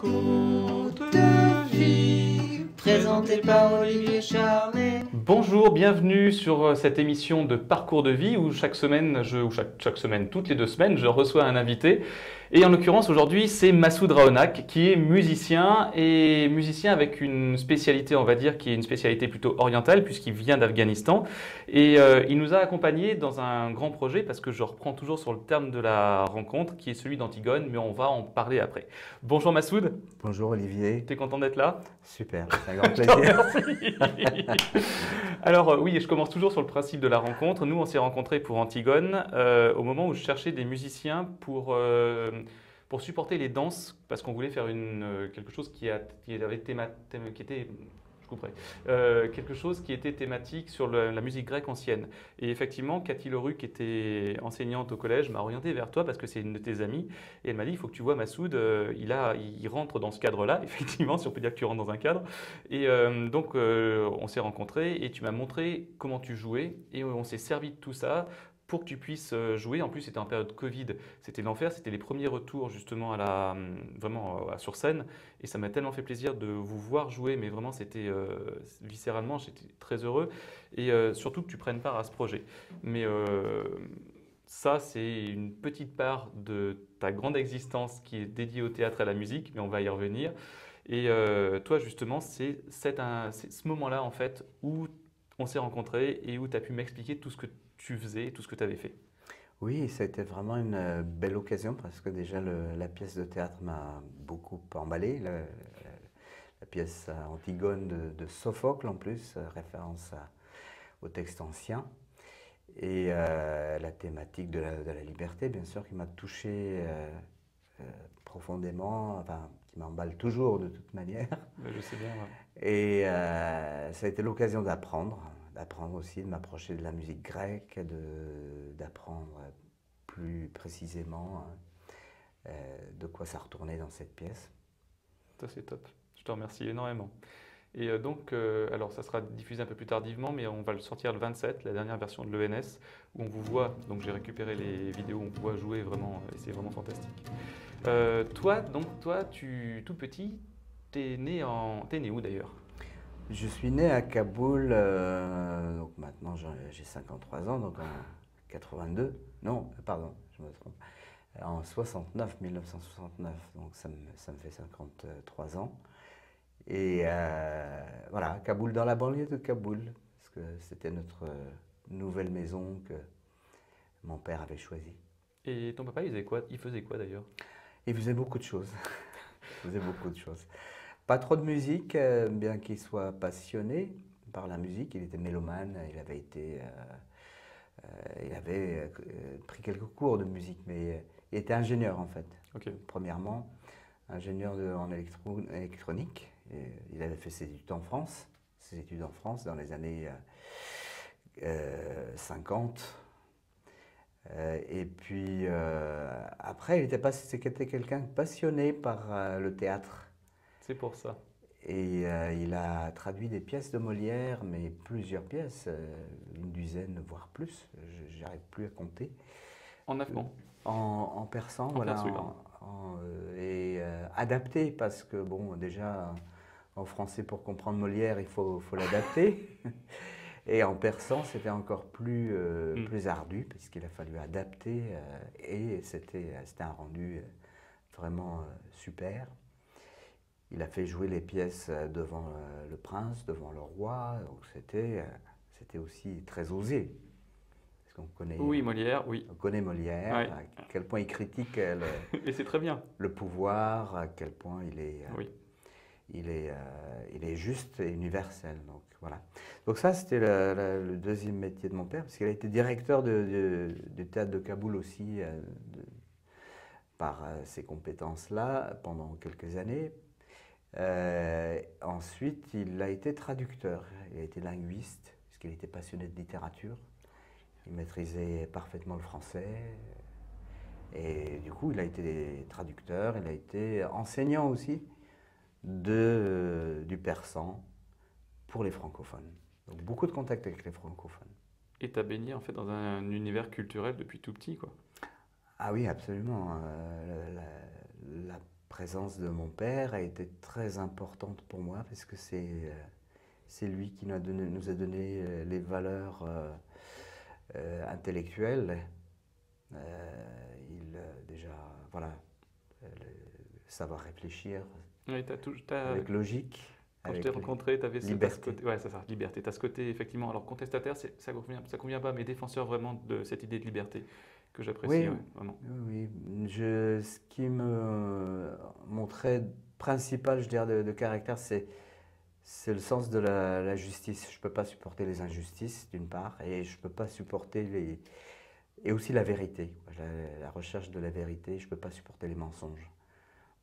Parcours de vie, présenté par Olivier Charnet. Bonjour, bienvenue sur cette émission de Parcours de vie où chaque semaine, chaque semaine, toutes les 2 semaines, je reçois un invité. Et en l'occurrence, aujourd'hui, c'est Massoud Rahonak qui est musicien et musicien avec une spécialité, on va dire, qui est une spécialité plutôt orientale puisqu'il vient d'Afghanistan. Et il nous a accompagnés dans un grand projet parce que je reprends toujours sur le terme de la rencontre qui est celui d'Antigone, mais on va en parler après. Bonjour Massoud. Bonjour Olivier. T'es content d'être là? Super, c'est un grand Je te plaisir. remercie. Alors oui, je commence toujours sur le principe de la rencontre. Nous, on s'est rencontrés pour Antigone au moment où je cherchais des musiciens pour supporter les danses parce qu'on voulait faire quelque chose qui était je couperai. Quelque chose qui était thématique sur la musique grecque ancienne. Et effectivement, Cathy Leroux, qui était enseignante au collège, m'a orienté vers toi parce que c'est une de tes amies. Et elle m'a dit, il faut que tu vois Massoud, il rentre dans ce cadre-là, effectivement, si on peut dire que tu rentres dans un cadre. Et donc, on s'est rencontrés et tu m'as montré comment tu jouais. Et on s'est servi de tout ça pour que tu puisses jouer. En plus, c'était en période Covid, c'était l'enfer, c'était les premiers retours justement sur scène. Et ça m'a tellement fait plaisir de vous voir jouer, mais vraiment, c'était viscéralement, j'étais très heureux. Et surtout que tu prennes part à ce projet. Mais ça, c'est une petite part de ta grande existence qui est dédiée au théâtre et à la musique, mais on va y revenir. Et toi, justement, c'est ce moment-là, en fait, où on s'est rencontrés et où tu as pu m'expliquer tout ce que tu faisais, tout ce que tu avais fait. Oui, ça a été vraiment une belle occasion parce que déjà la pièce de théâtre m'a beaucoup emballé. La pièce Antigone de Sophocle en plus, référence au texte ancien. Et la thématique de la liberté, bien sûr, qui m'a touché profondément, enfin, qui m'emballe toujours de toute manière. Je sais bien. Ouais. Et ça a été l'occasion d'apprendre aussi, de m'approcher de la musique grecque, d'apprendre plus précisément de quoi ça retournait dans cette pièce. Ça, c'est top. Je te remercie énormément. Et alors ça sera diffusé un peu plus tardivement, mais on va le sortir le 27, la dernière version de l'ENS, où on vous voit, donc j'ai récupéré les vidéos où on vous voit jouer vraiment, et c'est vraiment fantastique. Toi, tout petit, t'es né où d'ailleurs? Je suis né à Kaboul, donc maintenant j'ai 53 ans, donc en 82, non, pardon, je me trompe, en 1969, donc ça me fait 53 ans. Et voilà, Kaboul, dans la banlieue de Kaboul, parce que c'était notre nouvelle maison que mon père avait choisie. Et ton papa, il faisait quoi d'ailleurs? Il faisait beaucoup de choses. Il faisait beaucoup de choses. Pas trop de musique, bien qu'il soit passionné par la musique. Il était mélomane, il avait pris quelques cours de musique, mais il était ingénieur en fait. Okay. Premièrement, ingénieur en électronique. Et il avait fait ses études en France dans les années 50. Et puis après, c'était quelqu'un passionné par le théâtre. C'est pour ça. Et il a traduit des pièces de Molière, mais plusieurs pièces, une dizaine, voire plus, j'arrive plus à compter. En afghan? En persan, voilà. Et adapté, parce que bon, déjà, en français, pour comprendre Molière, il faut l'adapter. Et en persan, c'était encore plus ardu, puisqu'il a fallu adapter, et c'était un rendu vraiment super. Il a fait jouer les pièces devant le prince, devant le roi, donc c'était aussi très osé. Parce qu'on connaît, Molière, oui. On connaît Molière, Ouais. à quel point il critique et c'est très bien. Le pouvoir, à quel point il est juste et universel. Donc voilà. Donc ça, c'était le deuxième métier de mon père, parce qu'il a été directeur du théâtre de Kaboul aussi, par ses compétences-là, pendant quelques années. Ensuite, il a été traducteur, il a été linguiste, puisqu'il était passionné de littérature. Il maîtrisait parfaitement le français. Et du coup, il a été traducteur, il a été enseignant aussi du persan pour les francophones. Donc beaucoup de contacts avec les francophones. Et tu as baigné en fait dans un univers culturel depuis tout petit, quoi. Ah oui, absolument. La présence de mon père a été très importante pour moi parce que c'est lui qui nous a donné les valeurs intellectuelles. Déjà, voilà, savoir réfléchir Oui, avec logique. Quand je t'ai rencontré, tu avais liberté. ce côté, ouais, c'est ça, liberté. Tu as ce côté, effectivement, alors contestataire, ça convient pas, mais défenseur vraiment de cette idée de liberté que j'apprécie, Oui, ouais, vraiment. oui. Ce qui mon trait principal, je dirais, de caractère, c'est le sens de la justice. Je ne peux pas supporter les injustices, d'une part, et je ne peux pas supporter et aussi la vérité, la recherche de la vérité. Je ne peux pas supporter les mensonges.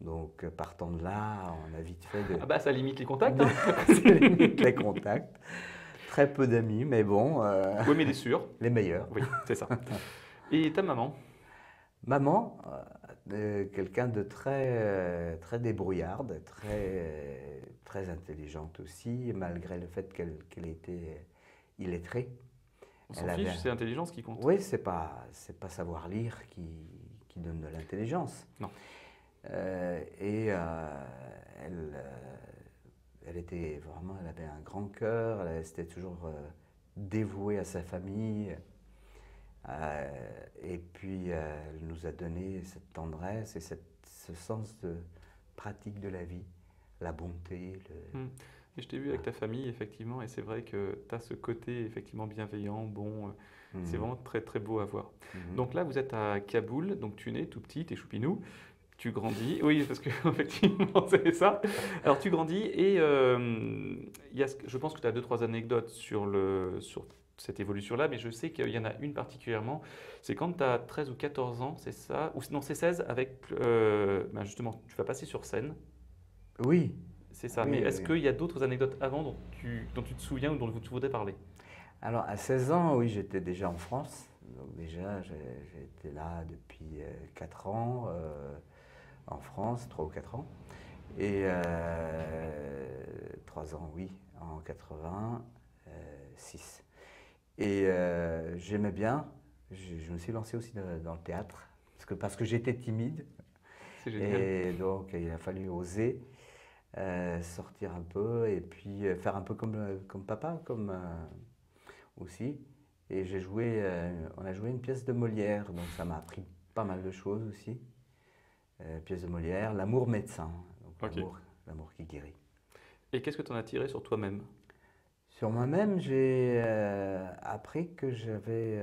Donc, partant de là, on a vite fait de... Ah bah, ça limite les contacts, hein. Ça limite les contacts. Très peu d'amis, mais bon, Oui, mais des sûrs. les meilleurs. Oui, c'est ça. Et ta maman? Maman, quelqu'un de très débrouillarde, très intelligente aussi, malgré le fait qu'elle était illettrée. On s'en Elle fiche, avait- c'est l'intelligence qui compte. Oui, c'est pas savoir lire qui donne de l'intelligence. Non. Elle, elle avait un grand cœur, elle était toujours dévouée à sa famille. Et puis, elle nous a donné cette tendresse et ce sens de pratique de la vie, la bonté. Et je t'ai vu avec ta famille, effectivement, et c'est vrai que tu as ce côté, effectivement, bienveillant, bon, c'est vraiment très, très beau à voir. Donc là, vous êtes à Kaboul, donc tu es né tout petit, t'es choupinou, tu grandis, oui, parce que effectivement, c'est ça. Alors tu grandis et je pense que tu as deux, trois anecdotes sur cette évolution-là, mais je sais qu'il y en a une particulièrement, c'est quand tu as 13 ou 14 ans, c'est ça, ou non, c'est 16, avec, justement, tu vas passer sur scène, Oui, c'est ça, oui, mais est-ce oui. qu'il y a d'autres anecdotes avant dont tu te souviens ou dont tu voudrais parler? Alors, à 16 ans, oui, j'étais déjà en France. Donc déjà, j'ai été là depuis 4 ans, en France, 3 ou 4 ans. Et 3 ans, oui, en 86. Et j'aimais bien, je me suis lancé aussi dans le théâtre, parce que j'étais timide. C'est génial. Et donc, il a fallu oser sortir un peu et puis faire un peu comme papa, aussi. Et on a joué une pièce de Molière, donc ça m'a appris pas mal de choses aussi. Pièce de Molière, L'amour médecin, donc Ok. l'amour qui guérit. Et qu'est-ce que tu en as tiré sur toi-même? Sur moi-même, j'ai appris que j'avais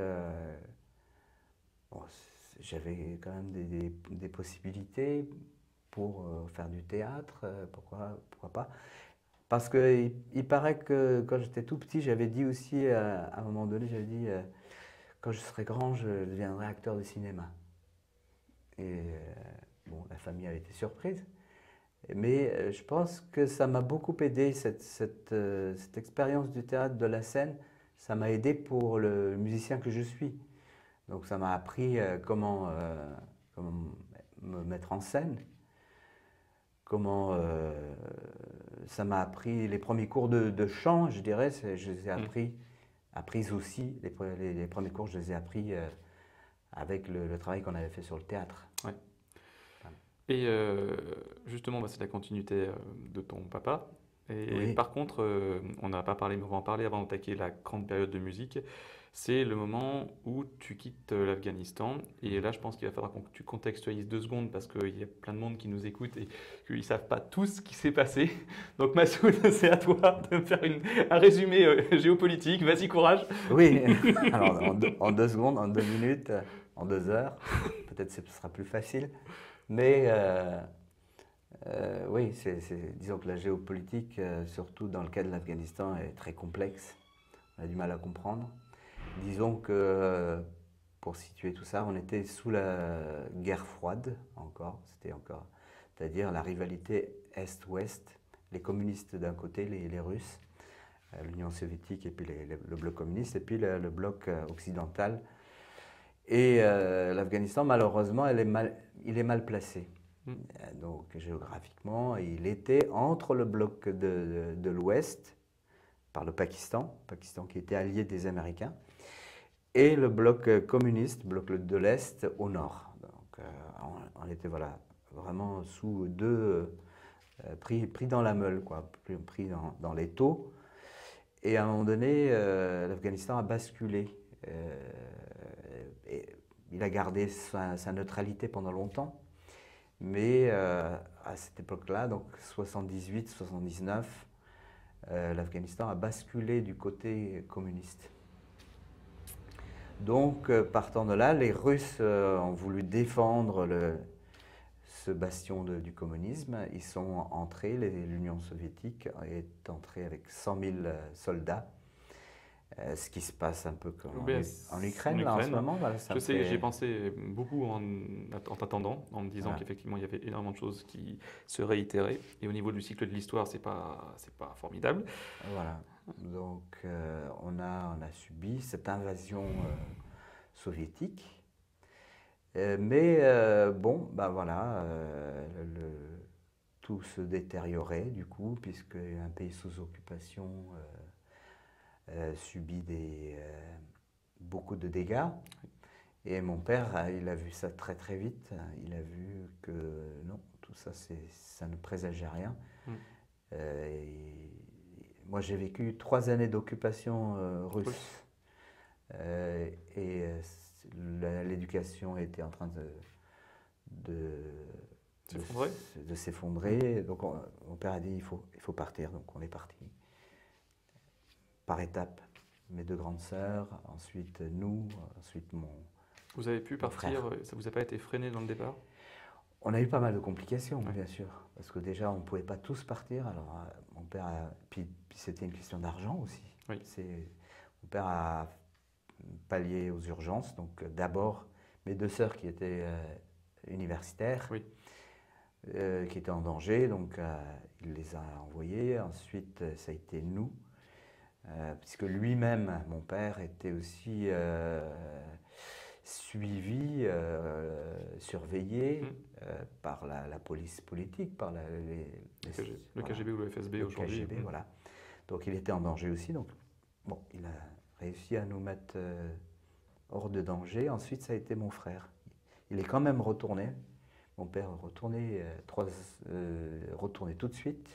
quand même des possibilités pour faire du théâtre, pourquoi pas. Parce qu'il paraît que quand j'étais tout petit, j'avais dit aussi, à un moment donné, j'avais dit, quand je serai grand, je deviendrai acteur de cinéma. Et bon, la famille a été surprise. Mais je pense que ça m'a beaucoup aidé, cette expérience du théâtre, de la scène, ça m'a aidé pour le musicien que je suis. Donc ça m'a appris comment me mettre en scène, ça m'a appris les premiers cours de chant, je dirais, je les ai appris aussi, les premiers cours, je les ai appris avec le travail qu'on avait fait sur le théâtre. Ouais. Et justement, c'est la continuité de ton papa. Et Oui. par contre, on n'a pas parlé, mais on va en parler avant d'attaquer la grande période de musique. C'est le moment où tu quittes l'Afghanistan. Et là, je pense qu'il va falloir que tu contextualises 2 secondes parce qu'il y a plein de monde qui nous écoute et qu'ils ne savent pas tout ce qui s'est passé. Donc, Massoud, c'est à toi de me faire un résumé géopolitique. Vas-y, courage. Oui, alors en 2 secondes, en 2 minutes, en 2 heures, peut-être ce sera plus facile. Mais oui, disons que la géopolitique, surtout dans le cas de l'Afghanistan, est très complexe. On a du mal à comprendre. Disons que, pour situer tout ça, on était sous la guerre froide encore, c'est-à-dire la rivalité Est-Ouest, les communistes d'un côté, les Russes, l'Union soviétique et puis le bloc communiste, et puis le bloc occidental. Et l'Afghanistan, malheureusement, il est mal placé. Donc géographiquement, il était entre le bloc de l'Ouest, par le Pakistan qui était allié des Américains, et le bloc communiste, bloc de l'Est, au nord. Donc on était vraiment sous deux, pris dans la meule, quoi, pris dans l'étau. Et à un moment donné, l'Afghanistan a basculé. Et il a gardé sa neutralité pendant longtemps. Mais à cette époque-là, donc 78-79, l'Afghanistan a basculé du côté communiste. Donc, partant de là, les Russes ont voulu défendre ce bastion du communisme. Ils sont entrés, l'Union soviétique est entrée avec 100 000 soldats. Ce qui se passe un peu comme en Ukraine, là, en ce moment. Voilà, je sais, j'y ai pensé beaucoup en t'attendant, en me disant qu'effectivement il y avait énormément de choses qui se réitéraient. Et au niveau du cycle de l'histoire, c'est pas formidable. Voilà. Donc on a subi cette invasion soviétique. Mais bon, ben voilà, tout se détériorait du coup, puisque un pays sous occupation subit beaucoup de dégâts. Et mon père, il a vu ça très très vite. Il a vu que non, tout ça, ça ne présageait rien. Et moi, j'ai vécu 3 années d'occupation russe. Et l'éducation était en train de s'effondrer. Donc mon père a dit il faut partir. Donc on est parti. Par étapes, mes 2 grandes sœurs, ensuite nous, ensuite mon Vous avez pu partir, frère. Ça vous a pas été freiné dans le départ? On a eu pas mal de complications, bien sûr, parce que déjà on ne pouvait pas tous partir. Alors mon père, puis c'était une question d'argent aussi. Oui. Mon père a pallié aux urgences, donc d'abord mes 2 sœurs qui étaient universitaires, qui étaient en danger, donc il les a envoyées. Ensuite, ça a été nous. Puisque lui-même, mon père, était aussi suivi, surveillé par la police politique, par le KGB ou le FSB aujourd'hui. KGB, voilà. Donc il était en danger aussi. Donc bon, il a réussi à nous mettre hors de danger. Ensuite, ça a été mon frère. Il est quand même retourné. Mon père est retourné tout de suite.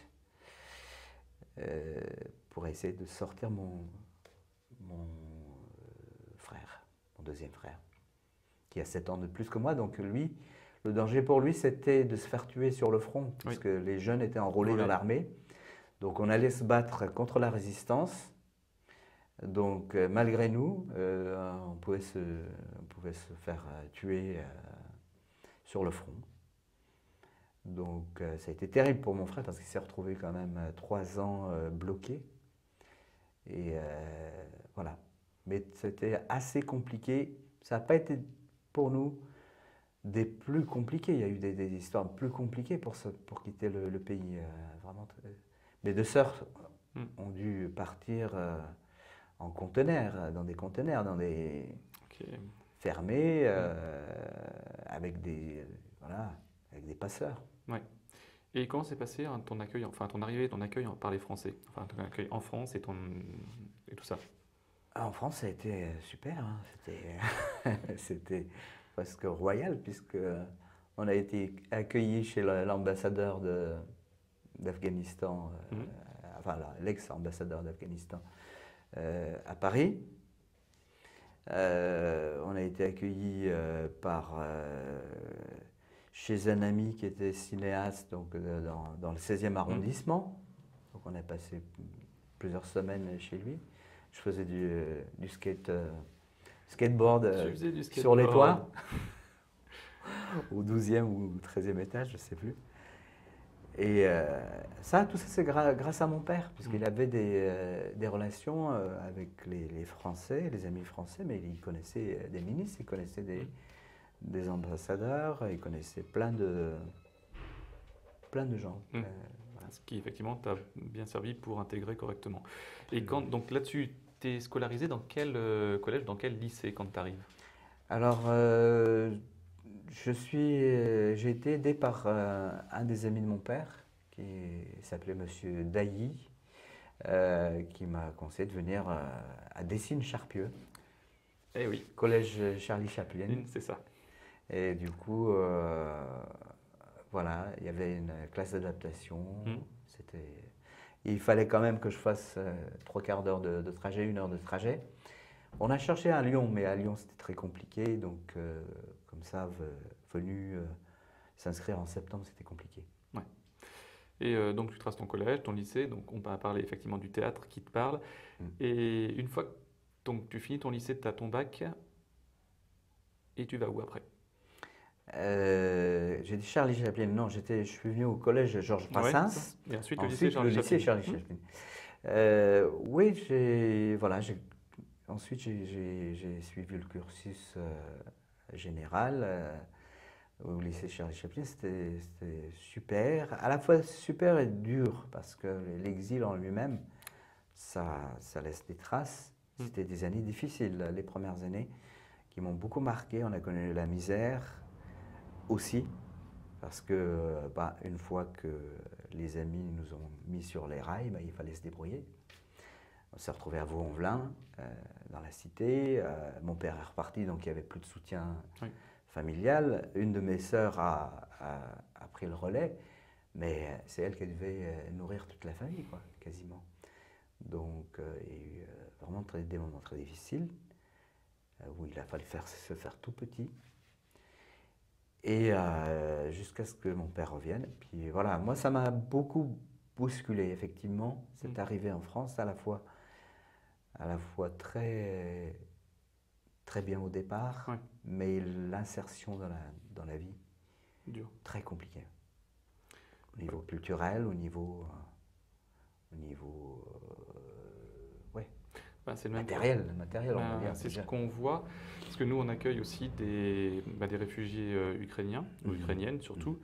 Pour essayer de sortir mon frère, mon 2e frère, qui a 7 ans de plus que moi. Donc lui, le danger pour lui, c'était de se faire tuer sur le front, puisque les jeunes étaient enrôlés dans l'armée. Donc on allait se battre contre la résistance. Donc malgré nous, on pouvait se faire tuer sur le front. Donc ça a été terrible pour mon frère parce qu'il s'est retrouvé quand même 3 ans bloqué. Et voilà. Mais c'était assez compliqué. Ça n'a pas été pour nous des plus compliqués. Il y a eu des histoires plus compliquées pour quitter le pays. Vraiment. Mes 2 sœurs ont dû partir en conteneurs, dans des conteneurs, fermés, avec des passeurs. Ouais. Et comment s'est passé ton accueil, enfin ton arrivée, ton accueil par les Français, enfin ton accueil en France et tout ça? En France, ça a été super. Hein. C'était presque royal puisque on a été accueillis chez l'ambassadeur d'Afghanistan, enfin l'ex-ambassadeur d'Afghanistan à Paris. On a été accueillis chez un ami qui était cinéaste donc, dans le 16e arrondissement. Donc on a passé plusieurs semaines chez lui. Je faisais du skateboard sur les toits, au 12e ou 13e étage, je ne sais plus. Et tout ça c'est grâce à mon père, puisqu'il avait des relations avec les Français, les amis français, mais il connaissait des ministres, il connaissait des ambassadeurs, il connaissait plein de gens. Voilà. Ce qui effectivement t'a bien servi pour intégrer correctement. Et donc là-dessus, tu es scolarisé dans quel collège, dans quel lycée quand tu arrives? Alors, j'ai été aidé par un des amis de mon père, qui s'appelait Monsieur Dailly, qui m'a conseillé de venir à Dessines-Charpieu. Eh oui. Collège Charlie Chaplin. C'est ça. Et du coup, Voilà, il y avait une classe d'adaptation. Mm. Il fallait quand même que je fasse 3/4 d'heure de trajet, 1 heure de trajet. On a cherché à Lyon, mais à Lyon c'était très compliqué. Donc, comme ça, venu s'inscrire en septembre, c'était compliqué. Ouais. Et donc tu traces ton collège, ton lycée, donc on va parler effectivement du théâtre qui te parle. Mm. Et une fois que tu finis ton lycée, tu as ton bac, et tu vas où après? J'ai dit Charlie Chaplin. Non, je suis venu au collège Georges Ouais, c'est Brassens. ça. Et ensuite Ensuite, le Charlie lycée Chaplin. Charlie Mm. Chaplin. Oui, ensuite j'ai suivi le cursus général au lycée Charlie Chaplin. C'était super, à la fois super et dur, parce que l'exil en lui-même, ça laisse des traces. Mm. C'était des années difficiles, les premières années, qui m'ont beaucoup marqué. On a connu la misère aussi, parce que une fois que les amis nous ont mis sur les rails, il fallait se débrouiller. On s'est retrouvé à Vaux-en-Velin, dans la cité. Mon père est reparti, donc il n'y avait plus de soutien Oui. familial. Une de mes sœurs a pris le relais, mais c'est elle qui devait nourrir toute la famille, quoi, quasiment. Donc il y a eu vraiment des moments très difficiles, où il a fallu se faire tout petit. Et jusqu'à ce que mon père revienne. Et puis voilà, moi ça m'a beaucoup bousculé, effectivement, cette arrivée en France, à la fois très, très bien au départ, Ouais. mais l'insertion dans la vie, Dur. très compliquée. Au niveau culturel, au niveau ouais, Ben, c'est le même matériel, on va Ben, dire. c'est ce déjà. qu'on voit, parce que nous on accueille aussi des réfugiés ukrainiens, ou Mhm. ukrainiennes surtout,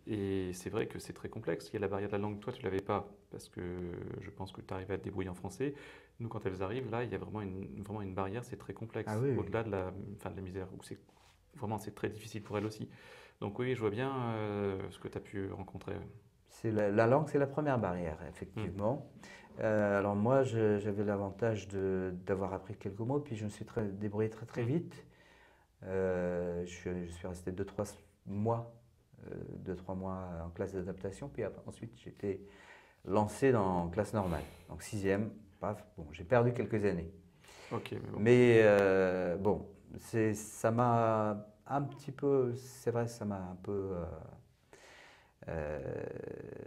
et c'est vrai que c'est très complexe. Il y a la barrière de la langue, toi tu ne l'avais pas, parce que je pense que tu arrives à te débrouiller en français. Nous quand elles arrivent, là il y a vraiment une barrière, c'est très complexe, Ah oui, oui. au-delà de la misère, où c'est très difficile pour elles aussi. Donc oui, je vois bien ce que tu as pu rencontrer. La langue, c'est la première barrière, effectivement. Alors moi, j'avais l'avantage d'avoir appris quelques mots, puis je me suis débrouillé très très vite. Je suis resté 2-3 mois, 2-3 mois en classe d'adaptation, puis ensuite j'ai été lancé en classe normale. Donc 6e, paf, bon, j'ai perdu quelques années. Ok, mais bon. Mais bon, ça m'a un petit peu, c'est vrai, ça m'a un peu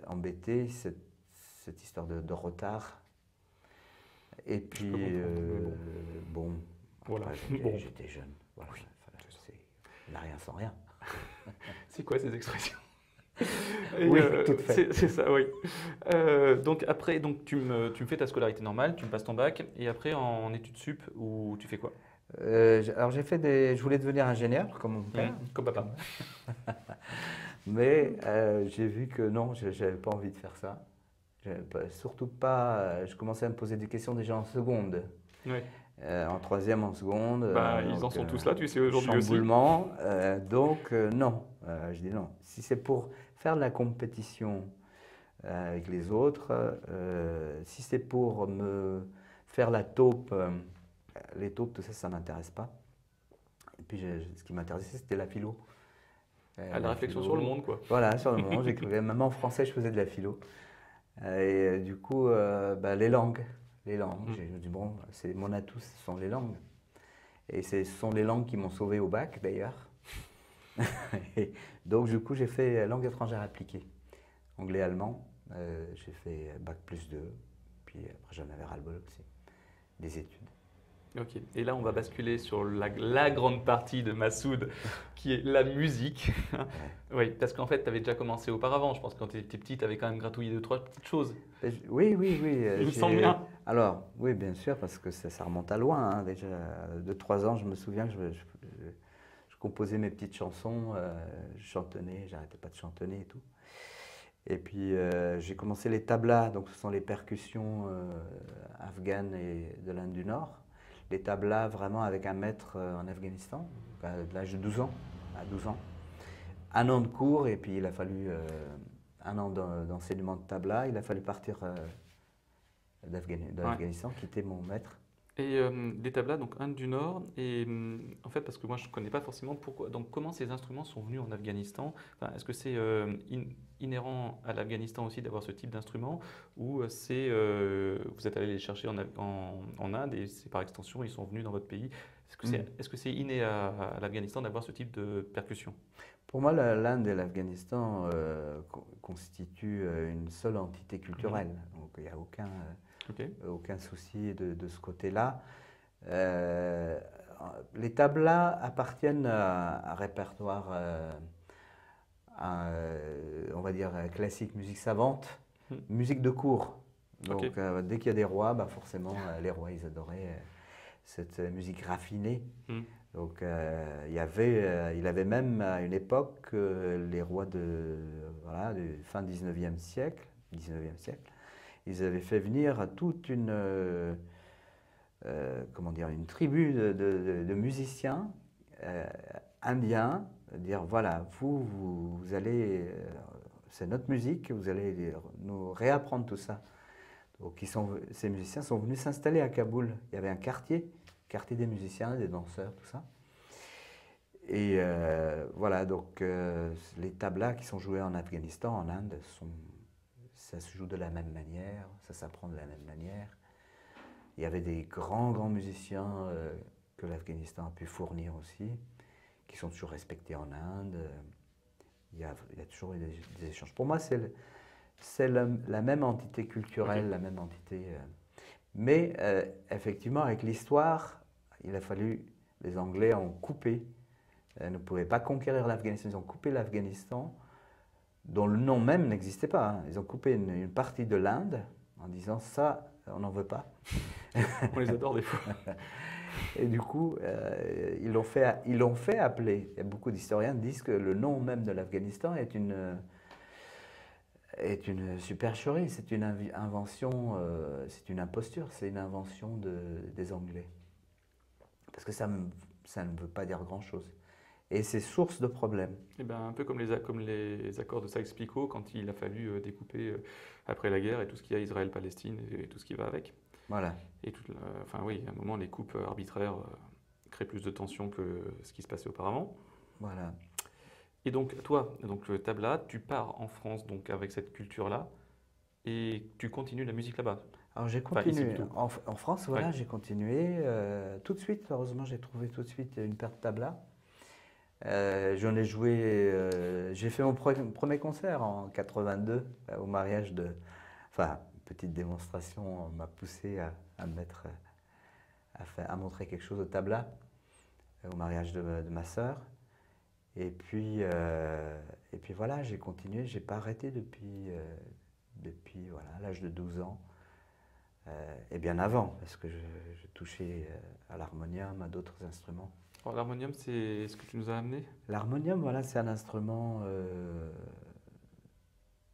embêté, cette histoire de retard. Et puis, peux comprendre, bon, Voilà. après, Bon. j'étais jeune. Voilà, il n'a rien sans rien. C'est quoi ces expressions? Oui, toutes faites. C'est ça, oui. Donc après, tu me fais ta scolarité normale, tu me passes ton bac, et après en études sup, ou tu fais quoi? Alors je voulais devenir ingénieur, comme mon père. Comme papa. Mais j'ai vu que non, je n'avais pas envie de faire ça. Surtout pas, je commençais à me poser des questions déjà en seconde. Oui. En 3e, en seconde. Ils en sont tous là, tu sais, aujourd'hui aussi. Chamboulement. Donc non, je dis non. Si c'est pour faire de la compétition avec les autres, si c'est pour me faire la taupe, les taupes, tout ça, ça ne m'intéresse pas. Et puis ce qui m'intéressait, c'était la philo. La réflexion sur le monde, quoi. Voilà, sur le monde. J'écrivais, même en français, je faisais de la philo. Et du coup, les langues. Je me dis, bon, c'est mon atout, ce sont les langues. Et ce sont les langues qui m'ont sauvé au bac, d'ailleurs. Et donc, du coup, j'ai fait langue étrangère appliquée. Anglais-allemand. J'ai fait bac +2. Puis après, j'en avais ras-le-bol aussi. Des études. Ok, et là on va basculer sur la grande partie de Massoud, qui est la musique. Oui, parce qu'en fait tu avais déjà commencé auparavant, je pense que quand tu étais petit, tu avais quand même gratouillé 2-3 petites choses. Oui. Il me semble bien. Alors, oui, bien sûr, parce que ça remonte à loin. Hein, déjà, de 3 ans, je me souviens que je composais mes petites chansons, je chantonnais, j'arrêtais pas de chantonner et tout. Et puis j'ai commencé les tablas, donc ce sont les percussions afghanes et de l'Inde du Nord. Les tablas vraiment avec un maître en Afghanistan, à l'âge de 12 ans, à 12 ans. 1 an de cours et puis il a fallu 1 an d'enseignement de tabla. Il a fallu partir d'Afghanistan, quitter mon maître. Et les tablas, donc Inde du Nord, et en fait, parce que moi je ne connais pas forcément pourquoi, donc comment ces instruments sont venus en Afghanistan? Enfin, est-ce que c'est inhérent à l'Afghanistan aussi d'avoir ce type d'instrument, ou vous êtes allé les chercher en Inde et c'est par extension ils sont venus dans votre pays? Est-ce que c'est inné à l'Afghanistan d'avoir ce type de percussion? Pour moi, l'Inde et l'Afghanistan constituent une seule entité culturelle. Donc il n'y a Ok. aucun souci de ce côté-là. Euh, les tablas appartiennent à un répertoire, on va dire, classique, musique savante, Hmm. musique de cour. Ok. Donc dès qu'il y a des rois, bah, forcément, les rois, ils adoraient cette musique raffinée. Hmm. Donc il avait même à une époque les rois voilà, du fin 19e siècle, ils avaient fait venir toute comment dire, une tribu de musiciens indiens, dire voilà, vous allez, c'est notre musique, vous allez nous réapprendre tout ça. Donc ces musiciens sont venus s'installer à Kaboul. Il y avait un quartier des musiciens, des danseurs, tout ça. Et voilà, donc les tablas qui sont joués en Afghanistan, en Inde, ça se joue de la même manière, ça s'apprend de la même manière. Il y avait des grands musiciens que l'Afghanistan a pu fournir aussi, qui sont toujours respectés en Inde. Il y a toujours eu des échanges. Pour moi, c'est la même entité culturelle, Ok. la même entité. Mais effectivement, avec l'histoire, il a fallu, les Anglais ont coupé, ne pouvaient pas conquérir l'Afghanistan, ils ont coupé l'Afghanistan, dont le nom même n'existait pas. Hein. Ils ont coupé une partie de l'Inde en disant ça, on n'en veut pas. On les adore des fois. Et du coup, ils l'ont fait appeler. Et beaucoup d'historiens disent que le nom même de l'Afghanistan est une supercherie, c'est une invention, c'est une imposture, c'est une invention des Anglais. Parce que ça ne veut pas dire grand-chose. Et c'est source de problèmes. Et ben, un peu comme les accords de Sykes-Picot quand il a fallu découper après la guerre et tout ce qu'il y a Israël-Palestine et tout ce qui va avec. Voilà. Et enfin oui, à un moment, les coupes arbitraires créent plus de tension que ce qui se passait auparavant. Voilà. Et donc toi, donc le tabla, tu pars en France donc avec cette culture-là et tu continues la musique là-bas. Alors j'ai Enfin ici continué. plutôt. En France, voilà, Ouais. j'ai continué. Tout de suite, heureusement, j'ai trouvé tout de suite une paire de tablas. J'en ai joué. J'ai fait mon premier concert en 82 au mariage de. Enfin, petite démonstration m'a poussé à me mettre, à montrer quelque chose au tabla au mariage de ma sœur. Et puis voilà, j'ai continué. J'ai pas arrêté depuis voilà, l'âge de 12 ans. Et bien avant, parce que je touchais à l'harmonium, à d'autres instruments. Alors, l'harmonium, c'est ce que tu nous as amené? L'harmonium, voilà, c'est un instrument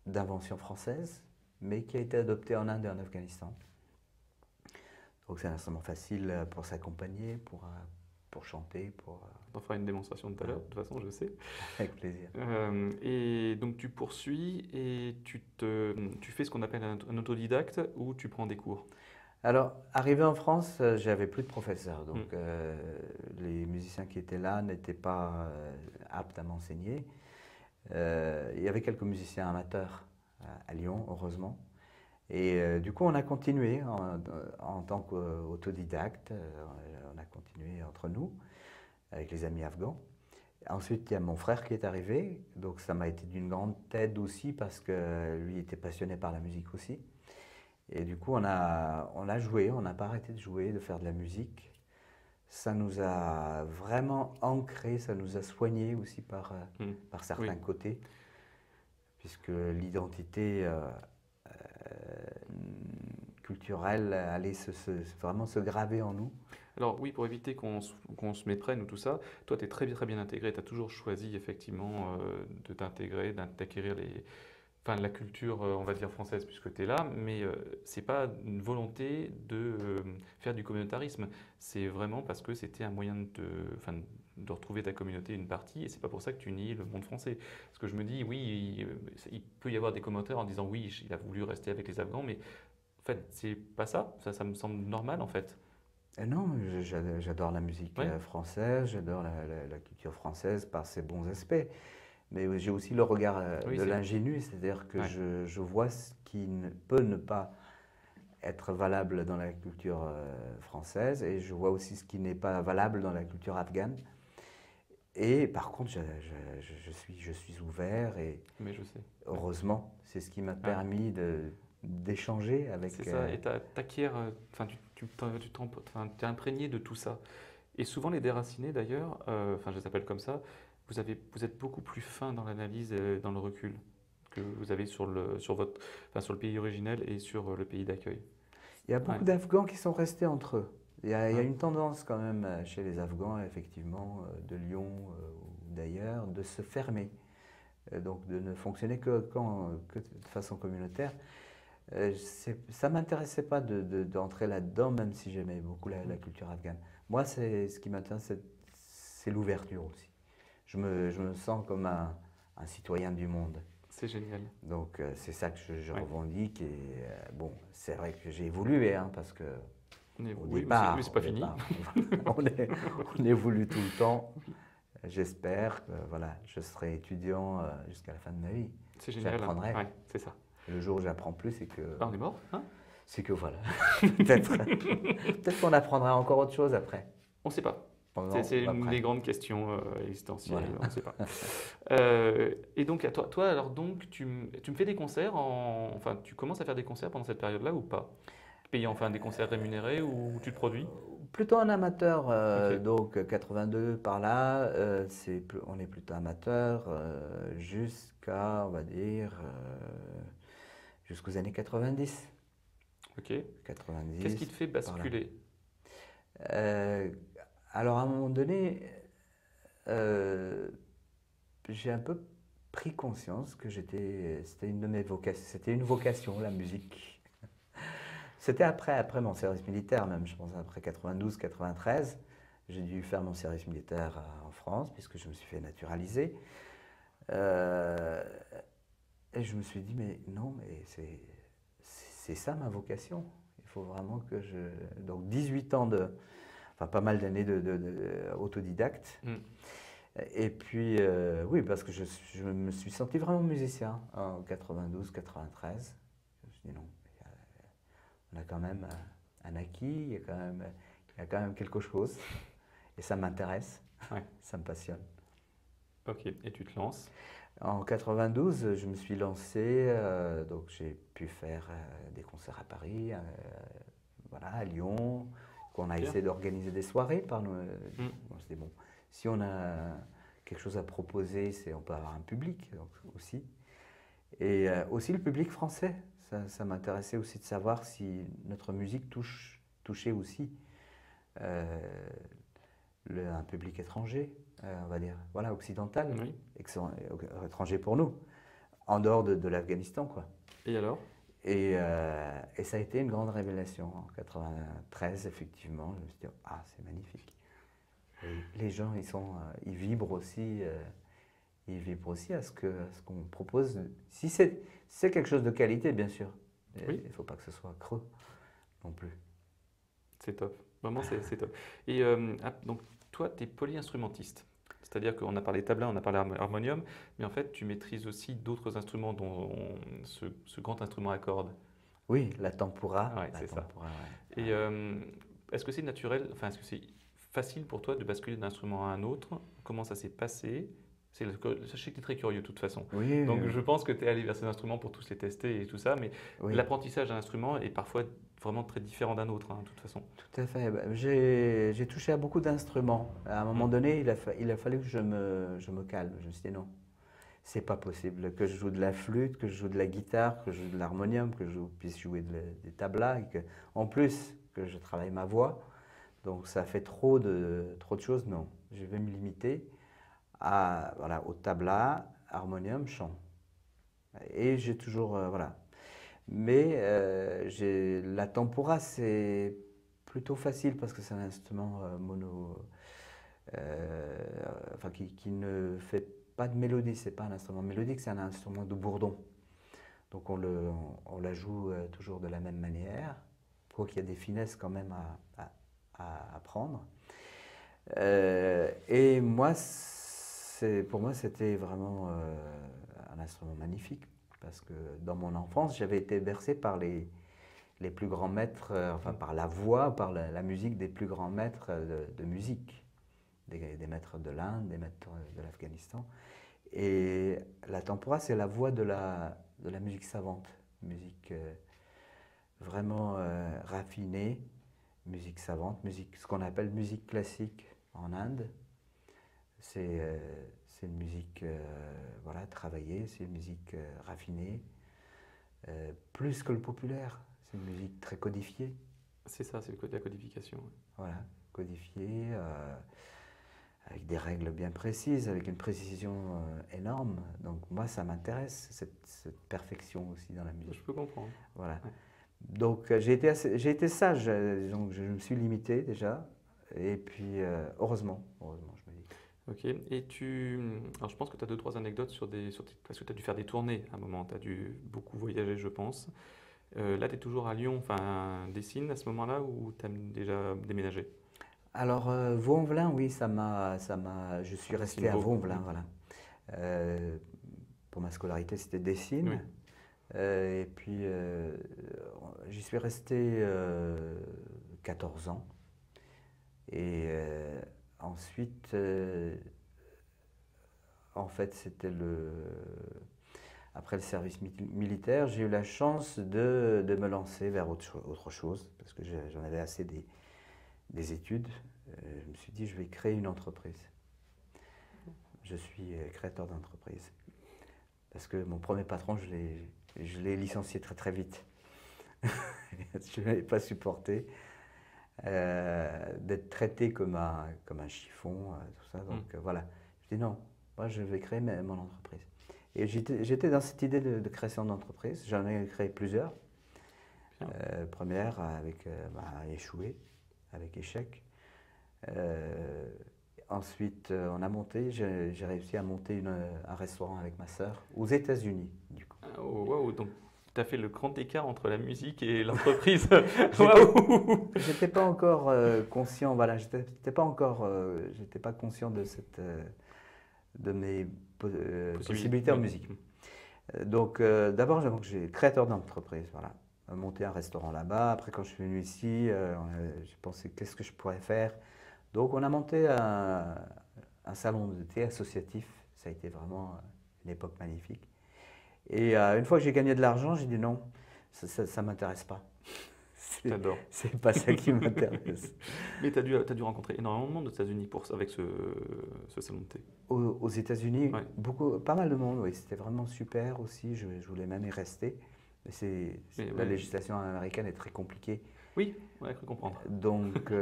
d'invention française, mais qui a été adopté en Inde et en Afghanistan. Donc c'est un instrument facile pour s'accompagner, pour chanter, On fera une démonstration tout à l'heure, de toute façon, je sais. avec plaisir. Et donc tu poursuis et tu fais ce qu'on appelle un autodidacte ou tu prends des cours. Alors, arrivé en France, j'avais plus de professeurs, donc Mm. les musiciens qui étaient là n'étaient pas aptes à m'enseigner. Il y avait quelques musiciens amateurs à Lyon, heureusement. Et du coup, on a continué en tant qu'autodidacte, on a continué entre nous, avec les amis afghans. Ensuite, il y a mon frère qui est arrivé, donc ça m'a été d'une grande aide aussi parce que lui était passionné par la musique aussi. Et du coup, on a joué, on n'a pas arrêté de jouer, de faire de la musique. Ça nous a vraiment ancré, ça nous a soigné aussi par certains Oui. côtés, puisque l'identité culturelle allait vraiment se graver en nous. Alors oui, pour éviter qu'on se méprenne ou tout ça, toi tu es très bien intégré, tu as toujours choisi effectivement de t'intégrer, d'acquérir la culture, on va dire française puisque tu es là, mais c'est pas une volonté de faire du communautarisme, c'est vraiment parce que c'était un moyen de retrouver ta communauté, une partie, et c'est pas pour ça que tu nies le monde français. Parce que je me dis, oui, il peut y avoir des commentaires en disant oui, il a voulu rester avec les Afghans, mais en fait, c'est pas ça, ça me semble normal en fait. Non, j'adore la musique Ouais. française, j'adore la culture française par ses bons aspects. Mais j'ai aussi le regard Oui, de c'est. l'ingénu, c'est-à-dire que Ouais. je vois ce qui ne peut ne pas être valable dans la culture française et je vois aussi ce qui n'est pas valable dans la culture afghane. Et par contre, je suis ouvert et Mais je sais. Ouais. heureusement, c'est ce qui m'a Ouais. permis d'échanger C'est avec. ça. Et t'acquiers, enfin, enfin, t'es imprégné de tout ça. Et souvent, les déracinés, d'ailleurs, enfin, je les appelle comme ça, vous êtes beaucoup plus fin dans l'analyse et dans le recul que vous avez enfin, sur le pays originel et sur le pays d'accueil. Il y a Ouais. beaucoup d'Afghans qui sont restés entre eux. Il y a Hein. une tendance quand même chez les Afghans, effectivement, de Lyon ou d'ailleurs, de se fermer. Donc de ne fonctionner que de façon communautaire. Ça ne m'intéressait pas d'entrer là-dedans, même si j'aimais beaucoup la culture afghane. Moi, ce qui m'intéresse, c'est l'ouverture aussi. Je me sens comme un citoyen du monde. C'est génial. Donc c'est ça que je Ouais. revendique. Et bon, c'est vrai que j'ai évolué, hein, parce que au Oui, mais c'est au pas fini. départ, on évolue tout le temps. J'espère que voilà, je serai étudiant jusqu'à la fin de ma vie. C'est génial. Hein. J'apprendrai. Ouais, c'est ça. Et le jour où j'apprends plus, Ah, on est mort, hein? voilà. Peut-être qu'on apprendra encore autre chose après. On ne sait pas. Pendant C'est ou une après. des grandes questions existentielles, Voilà. on ne sait pas. Et donc, toi, alors donc, tu me fais des concerts enfin, tu commences à faire des concerts pendant cette période-là ou pas? Payant, enfin, des concerts rémunérés ou tu te produis? Plutôt un amateur, Ok. donc 82 par là, on est plutôt amateur jusqu'à, on va dire, jusqu'aux années 90. Ok. Qu'est-ce qui 90, te fait par là. basculer? Euh, alors à un moment donné, euh, j'ai un peu pris conscience que c'était une de mes vocations, c'était une vocation, la musique. C'était après mon service militaire même, je pense après 92, 93. J'ai dû faire mon service militaire en France puisque je me suis fait naturaliser. Euh, et je me suis dit, mais non, mais c'est ça ma vocation. Il faut vraiment que je... Donc 18 ans enfin pas mal d'années autodidacte. Hmm. Et puis, oui, parce que je me suis senti vraiment musicien en 92, 93. Je me suis dit, non, on a quand même un acquis, il y a quand même quelque chose. Et ça m'intéresse, Ouais. ça me passionne. Ok. Et tu te lances? En 92, je me suis lancé, donc j'ai pu faire des concerts à Paris, voilà, à Lyon, qu'on a Bien. essayé d'organiser des soirées par nous. Hmm. On s'est dit, bon, si on a quelque chose à proposer, on peut avoir un public donc, aussi. Et aussi le public français. Ça m'intéressait aussi de savoir si notre musique touchait aussi euh, un public étranger, on va dire, voilà, occidental, Oui. étranger pour nous, en dehors de l'Afghanistan, quoi. Et alors? Et ça a été une grande révélation en 93, effectivement. Je me suis dit, ah, c'est magnifique. Et les gens, ils vibrent aussi. Ils vibrent aussi à ce qu'on propose. Si c'est quelque chose de qualité, bien sûr. Oui. Il ne faut pas que ce soit creux non plus. C'est top. Vraiment, c'est top. Et donc, toi, tu es polyinstrumentiste. C'est-à-dire qu'on a parlé tabla, on a parlé harmonium, mais en fait, tu maîtrises aussi d'autres instruments, dont ce grand instrument à cordes. Oui, la tempura. Ouais, La c'est ça. tempura, ouais. Et est-ce que c'est naturel, enfin, est-ce que c'est facile pour toi de basculer d'un instrument à un autre? Comment ça s'est passé? Je sais que tu es très curieux de toute façon. Oui, Donc je pense que tu es allé vers ces instruments pour tous les tester et tout ça, mais oui, l'apprentissage d'un instrument est parfois vraiment très différent d'un autre, hein, de toute façon. tout à fait. Bah, j'ai touché à beaucoup d'instruments. À un moment Mm. donné, il a fallu que je me calme. Je me suis dit non, c'est pas possible que je joue de la flûte, que je joue de la guitare, que je joue de l'harmonium, que je puisse jouer des tablas, et que, en plus que je travaille ma voix. Donc ça fait trop de choses. Non, je vais me limiter voilà, au tabla, harmonium, chant. Et j'ai toujours, voilà. Mais la tempura, c'est plutôt facile parce que c'est un instrument euh, enfin, qui ne fait pas de mélodie. C'est pas un instrument mélodique, c'est un instrument de bourdon. Donc on la joue toujours de la même manière. Quoi qu'il y a des finesses quand même à apprendre. Et moi, pour moi, c'était vraiment un instrument magnifique parce que dans mon enfance, j'avais été bercé par les plus grands maîtres, enfin par la voix, par la musique des plus grands maîtres de musique, des maîtres de l'Inde, des maîtres de l'Afghanistan. Et la tempora, c'est la voix de la musique savante, musique vraiment raffinée, musique savante, ce qu'on appelle musique classique en Inde. C'est une musique voilà, travaillée, c'est une musique raffinée, plus que le populaire. C'est une musique très codifiée. C'est ça, c'est le côté de la codification. Ouais. Voilà, codifiée, avec des règles bien précises, avec une précision énorme. Donc moi, ça m'intéresse, cette perfection aussi dans la musique. Je peux comprendre. Voilà. Ouais. Donc j'ai été sage, donc je me suis limité déjà. Et puis, heureusement, je me dis. Ok, et alors je pense que tu as 2-3 anecdotes parce que tu as dû faire des tournées à un moment, tu as dû beaucoup voyager, je pense. Là, tu es toujours à Lyon, enfin, Dessines à ce moment-là, ou tu as déjà déménagé? Alors, Vaux-en-Velin, oui, je suis resté à Vaux-en-Velin, voilà. Pour ma scolarité, c'était Dessines. Oui. Et puis, j'y suis resté 14 ans. Et ensuite, en fait, après le service militaire, j'ai eu la chance de me lancer vers autre chose, parce que j'en avais assez des études. Je me suis dit, je vais créer une entreprise. Je suis créateur d'entreprise. Parce que mon premier patron, je l'ai licencié très très vite. Je ne l'avais pas supporté d'être traité comme un chiffon, tout ça. Donc voilà, je dis non, moi je vais créer mon entreprise. Et j'étais dans cette idée de création d'entreprise. J'en ai créé plusieurs. Première avec échoué, avec échec. Ensuite, j'ai réussi à monter un restaurant avec ma sœur aux États-Unis, du coup. Oh, wow, donc tu as fait le grand écart entre la musique et l'entreprise. J'étais pas encore conscient, voilà, j'étais pas conscient de mes possibilités en musique. Donc, d'abord, j'ai créateur d'entreprise, voilà. Monté un restaurant là-bas. Après, quand je suis venu ici, j'ai pensé qu'est-ce que je pourrais faire. Donc, on a monté un salon de thé associatif. Ça a été vraiment une époque magnifique. Et une fois que j'ai gagné de l'argent, j'ai dit non, ça ne m'intéresse pas. J'adore. C'est pas ça qui m'intéresse. Mais tu as dû rencontrer énormément de monde aux États-Unis avec ce salon de thé. Aux États-Unis, ouais. Pas mal de monde, oui. C'était vraiment super aussi. Je voulais même y rester. Mais la législation américaine est très compliquée. Oui, on a cru comprendre. Donc,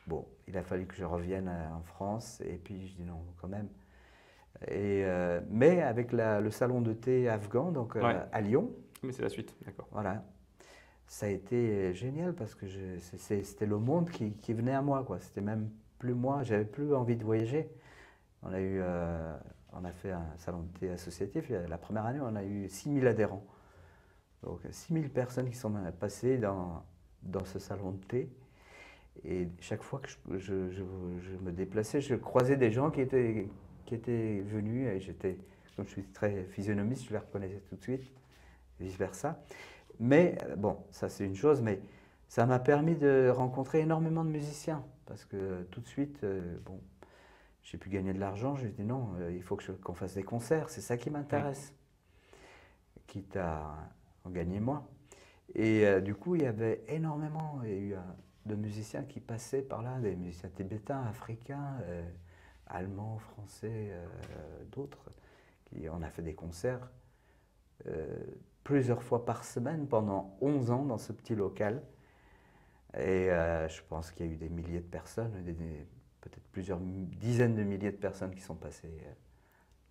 bon, il a fallu que je revienne en France. Et puis, je dis non, quand même. Mais avec le salon de thé afghan, donc à Lyon. Mais c'est la suite, d'accord. Voilà. Ça a été génial parce que c'était le monde qui venait à moi, quoi. C'était même plus moi, j'avais plus envie de voyager. On a fait un salon de thé associatif. La première année, on a eu 6000 adhérents. Donc 6000 personnes qui sont passées dans ce salon de thé. Et chaque fois que je me déplaçais, je croisais des gens qui étaient venus. Et comme je suis très physionomiste, je les reconnaissais tout de suite, vice-versa. Mais bon, ça c'est une chose, mais ça m'a permis de rencontrer énormément de musiciens. Parce que tout de suite, bon, j'ai pu gagner de l'argent. Je me suis dit non, il faut qu'on fasse des concerts, c'est ça qui m'intéresse. Quitte à en gagner moins. Et du coup, il y avait énormément de musiciens qui passaient par là, des musiciens tibétains, africains, allemands, français, d'autres. On a fait des concerts plusieurs fois par semaine pendant 11 ans dans ce petit local. Et je pense qu'il y a eu des milliers de personnes, peut-être plusieurs dizaines de milliers de personnes qui sont passées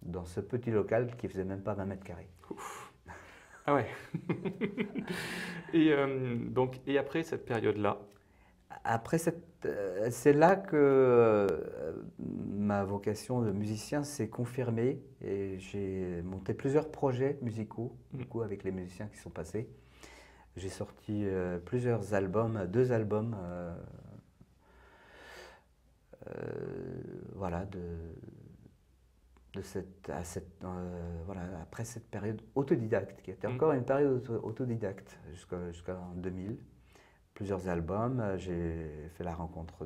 dans ce petit local qui ne faisait même pas 20 mètres carrés. Ouf. Ah ouais. Et après cette période-là? Après c'est là que ma vocation de musicien s'est confirmée et j'ai monté plusieurs projets musicaux du coup, avec les musiciens qui sont passés. J'ai sorti plusieurs albums, 2 albums voilà, voilà, après cette période autodidacte, qui était encore une période autodidacte jusqu'en 2000. Plusieurs albums, j'ai fait la rencontre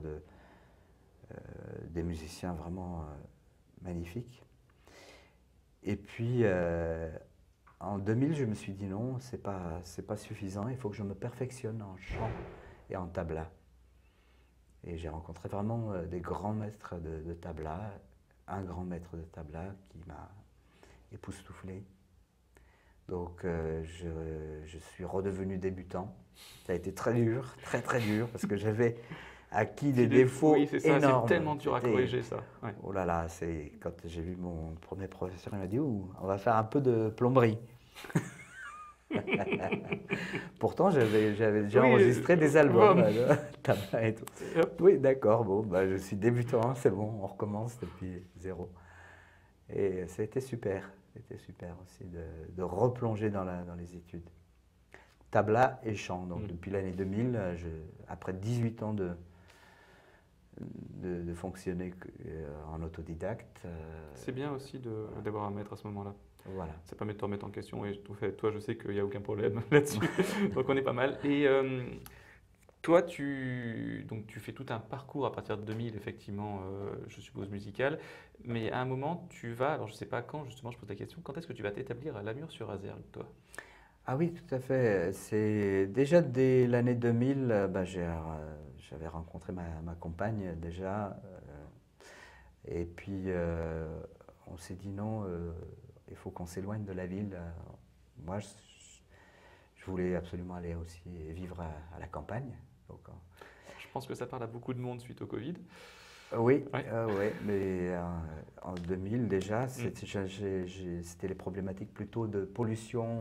des musiciens vraiment magnifiques. Et puis en 2000, je me suis dit non, c'est pas suffisant, il faut que je me perfectionne en chant et en tabla. Et j'ai rencontré vraiment des grands maîtres de tabla, un grand maître de tabla qui m'a époustouflé. Donc je suis redevenu débutant. Ça a été très dur, très dur, parce que j'avais acquis des défauts énormes. C'est tellement dur à corriger ça. Ouais. Oh là là, quand j'ai vu mon premier professeur, il m'a dit on va faire un peu de plomberie. Pourtant, j'avais déjà enregistré des albums, tabla et tout. Oui, d'accord, bon, je suis débutant, c'est bon, on recommence depuis zéro. Et ça a été super. C'était super aussi de replonger dans les études. Tabla et chant. Donc depuis l'année 2000, après 18 ans de fonctionner en autodidacte. C'est bien aussi d'avoir un maître à ce moment-là. Voilà. Ça permet de te remettre en question. Et toi, je sais qu'il n'y a aucun problème là-dessus. Donc on est pas mal. Et toi, tu fais tout un parcours à partir de 2000, effectivement, je suppose musical. Mais à un moment, tu vas, alors je ne sais pas quand, justement, je pose la question, quand est-ce que tu vas t'établir à Lamure-sur-Azergues, toi? Ah oui, tout à fait. C'est déjà dès l'année 2000, j'avais rencontré ma compagne déjà. Et puis, on s'est dit non, il faut qu'on s'éloigne de la ville. Moi, je voulais absolument aller aussi vivre à la campagne. Donc, je pense que ça parle à beaucoup de monde suite au Covid. Oui, ouais, mais en 2000 déjà, c'était les problématiques plutôt de pollution,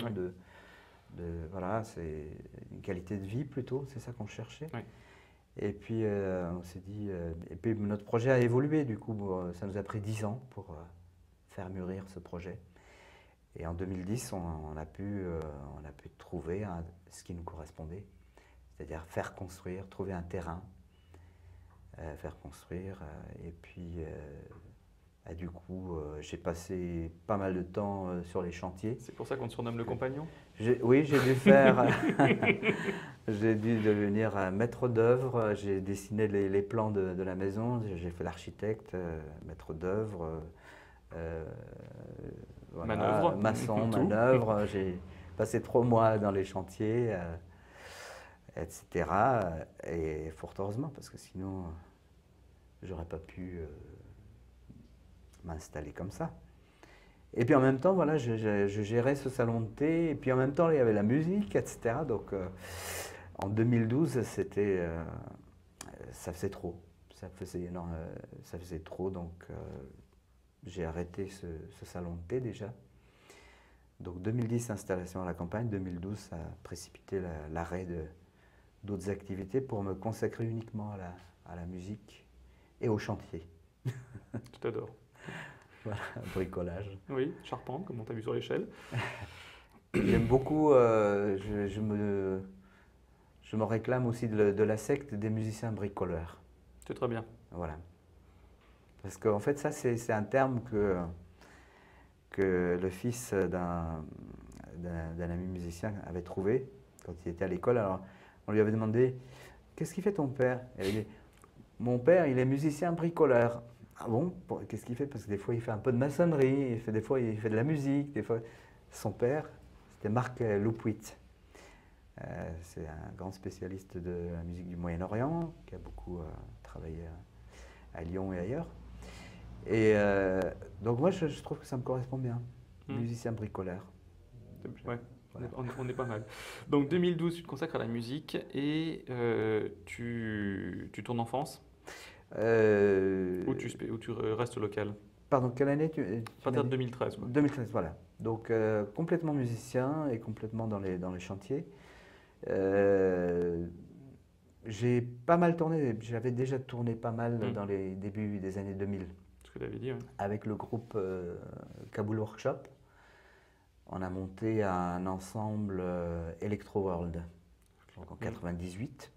voilà, c'est une qualité de vie plutôt, c'est ça qu'on cherchait. Oui. Et puis on s'est dit, et puis notre projet a évolué, du coup ça nous a pris 10 ans pour faire mûrir ce projet. Et en 2010, on a pu trouver ce qui nous correspondait, c'est-à-dire faire construire, trouver un terrain, faire construire. Et puis, du coup, j'ai passé pas mal de temps sur les chantiers. C'est pour ça qu'on te surnomme le compagnon? Oui, j'ai dû faire. J'ai dû devenir un maître d'œuvre. J'ai dessiné les plans de la maison. J'ai fait l'architecte, maître d'œuvre. Manœuvre. Maçon, manœuvre. J'ai passé 3 mois dans les chantiers, etc. Et fort heureusement, parce que sinon, j'aurais pas pu m'installer comme ça. Et puis en même temps, voilà, je gérais ce salon de thé. Et puis en même temps, il y avait la musique, etc. Donc en 2012, ça faisait trop. Ça faisait trop. Donc j'ai arrêté ce salon de thé déjà. Donc 2010, installation à la campagne. 2012, ça a précipité l'arrêt d'autres activités pour me consacrer uniquement à la musique et au chantier. Je t'adore. Voilà, bricolage. Oui, charpente, comme on t'a vu sur l'échelle. J'aime beaucoup, je me réclame aussi de la secte des musiciens bricoleurs. C'est très bien. Voilà. Parce qu'en fait, ça, c'est un terme que le fils d'un ami musicien avait trouvé quand il était à l'école. Alors, on lui avait demandé, qu'est-ce qu'il fait ton père? Et il a dit, mon père, il est musicien bricoleur. Ah bon? Qu'est-ce qu'il fait? Parce que des fois, il fait un peu de maçonnerie, des fois, il fait de la musique. Des fois, son père, c'était Marc Loupuit. C'est un grand spécialiste de la musique du Moyen-Orient, qui a beaucoup travaillé à Lyon et ailleurs. Et donc moi, je trouve que ça me correspond bien, musicien bricoleur. Ouais, voilà. On est pas mal. Donc 2012, tu te consacres à la musique et tu tournes en France ou tu restes local? Pardon, quelle année À partir de 2013. Quoi. 2013, voilà. Donc complètement musicien et complètement dans les chantiers. J'ai pas mal tourné, j'avais déjà tourné pas mal dans les débuts des années 2000. Ce que tu avais dit, oui. Avec le groupe Kaboul Workshop, on a monté un ensemble Electro World en 98,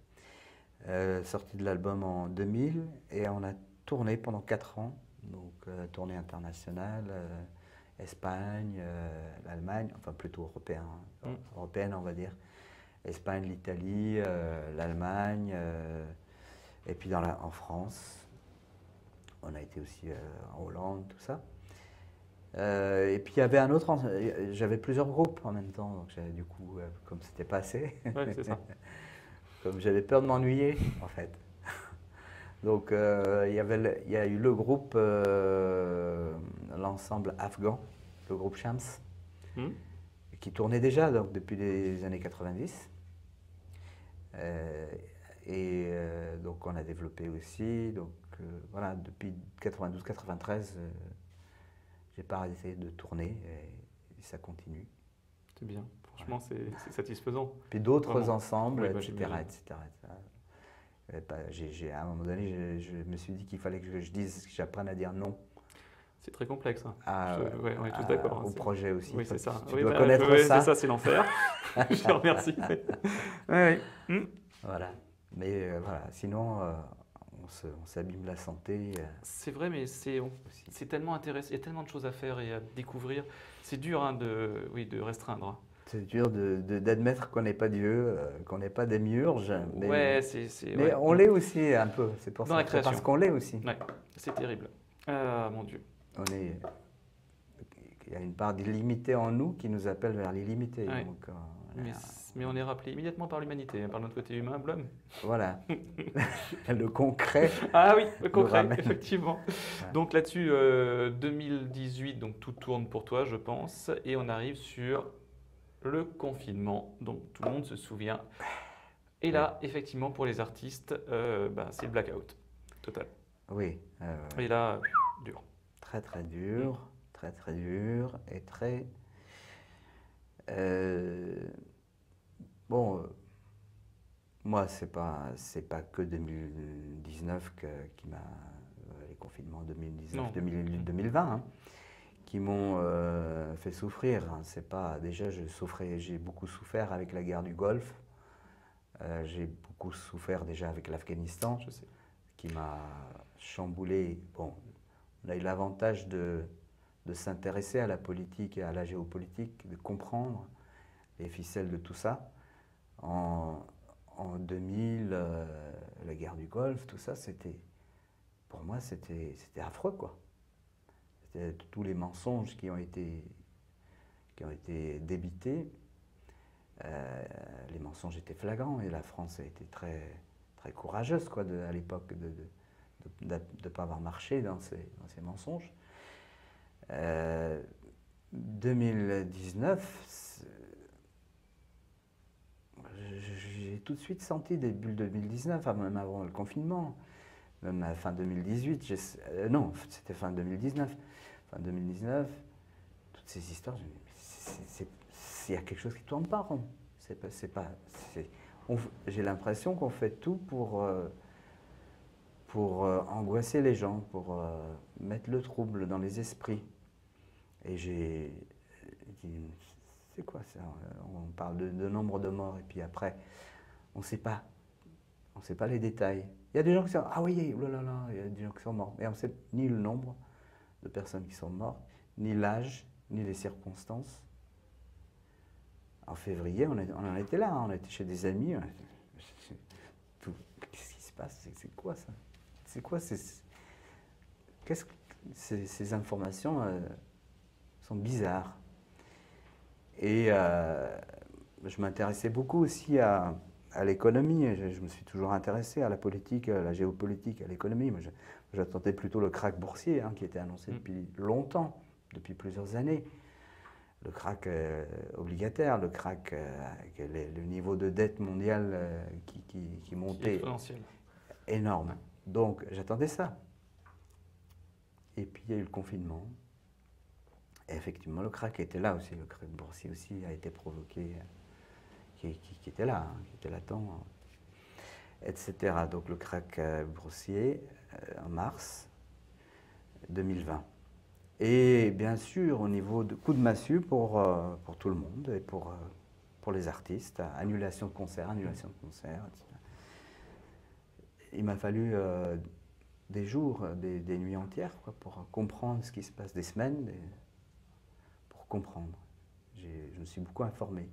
sorti de l'album en 2000, et on a tourné pendant 4 ans, donc tournée internationale, Espagne, l'Allemagne, enfin plutôt européenne, européenne on va dire, Espagne, l'Italie, l'Allemagne, et puis en France, on a été aussi en Hollande, tout ça. Et puis il y avait un autre, j'avais plusieurs groupes en même temps, donc du coup, comme c'était pas assez, Ouais, c'est ça. comme j'avais peur de m'ennuyer en fait. Donc il y a eu le groupe, l'ensemble afghan, le groupe Shams, qui tournait déjà donc, depuis les années 90. Donc on a développé aussi, donc voilà, depuis 92-93, j'ai pas arrêté de tourner et ça continue. C'est bien, franchement c'est satisfaisant. Puis d'autres Vraiment. ensembles, Oui, etc. À un moment donné, je me suis dit qu'il fallait que j'apprenne à dire non. C'est très complexe. Hein. Ouais, on est tous d'accord. Au projet aussi. Oui, c'est ça. Tu dois connaître ça. C'est ça, c'est l'enfer. Je te remercie. Voilà. Mais voilà, sinon, on s'abîme la santé. C'est vrai, mais c'est tellement intéressant. Il y a tellement de choses à faire et à découvrir. C'est dur hein, de restreindre. Hein. C'est dur d'admettre qu'on n'est pas Dieu, qu'on n'est pas des miurges. Mais, mais on l'est aussi un peu. C'est pour dans ça. La création. Parce qu'on l'est aussi. Ouais, c'est terrible. Mon Dieu. Il y a une part d'illimité en nous qui nous appelle vers l'illimité. Ouais. Donc, mais on est rappelé immédiatement par l'humanité, par notre côté humain, l'homme. Voilà. Le concret. Ah oui, le concret, effectivement. Ouais. Donc là-dessus, 2018, donc tout tourne pour toi, je pense. Et on arrive sur le confinement, dont tout le monde se souvient. Et là, effectivement, pour les artistes, c'est le blackout total. Oui. Et là, dur. Très très dur, très très dur et très... moi c'est pas que 2019 qui m'a... les confinements 2019-2020 hein, qui m'ont fait souffrir. Hein. C'est pas, déjà j'ai beaucoup souffert avec la guerre du Golfe, j'ai beaucoup souffert déjà avec l'Afghanistan, Je sais. Qui m'a chamboulé. Bon, on a eu l'avantage de s'intéresser à la politique et à la géopolitique, de comprendre les ficelles de tout ça. En 2000, la guerre du Golfe, tout ça, pour moi, c'était affreux, quoi. C'était tous les mensonges qui ont été débités. Les mensonges étaient flagrants et la France a été très, très courageuse, quoi, à l'époque, de ne pas avoir marché dans ces mensonges. 2019, j'ai tout de suite senti début 2019, même avant le confinement, même à fin 2018, non, c'était fin 2019, fin 2019, toutes ces histoires, il y a quelque chose qui ne tourne pas rond. J'ai l'impression qu'on fait tout pour angoisser les gens, pour mettre le trouble dans les esprits. Et j'ai dit, c'est quoi ça? On parle de nombre de morts et puis après, on ne sait pas les détails. Il y a des gens qui sont, ah oui, oh là là, il y a des gens qui sont morts. Mais on ne sait ni le nombre de personnes qui sont mortes, ni l'âge, ni les circonstances. En février, on en était là, hein, on était chez des amis. Qu'est-ce qui se passe? C'est quoi ça? C'est quoi ces informations sont bizarres. Et je m'intéressais beaucoup aussi à l'économie. Je me suis toujours intéressé à la politique, à la géopolitique, à l'économie. J'attendais plutôt le krach boursier hein, qui était annoncé depuis longtemps, depuis plusieurs années. Le krach obligataire, le krach, le niveau de dette mondiale qui montait énorme. Donc j'attendais ça. Et puis il y a eu le confinement. Et effectivement, le krach était là aussi, le krach boursier aussi a été provoqué, qui était là, hein, qui était latent, etc. Donc le krach boursier en mars 2020. Et bien sûr, au niveau de coup de massue pour tout le monde et pour les artistes, annulation de concerts, etc. Il m'a fallu des jours, des nuits entières, quoi, pour comprendre ce qui se passe, des semaines, pour comprendre. Je me suis beaucoup informé.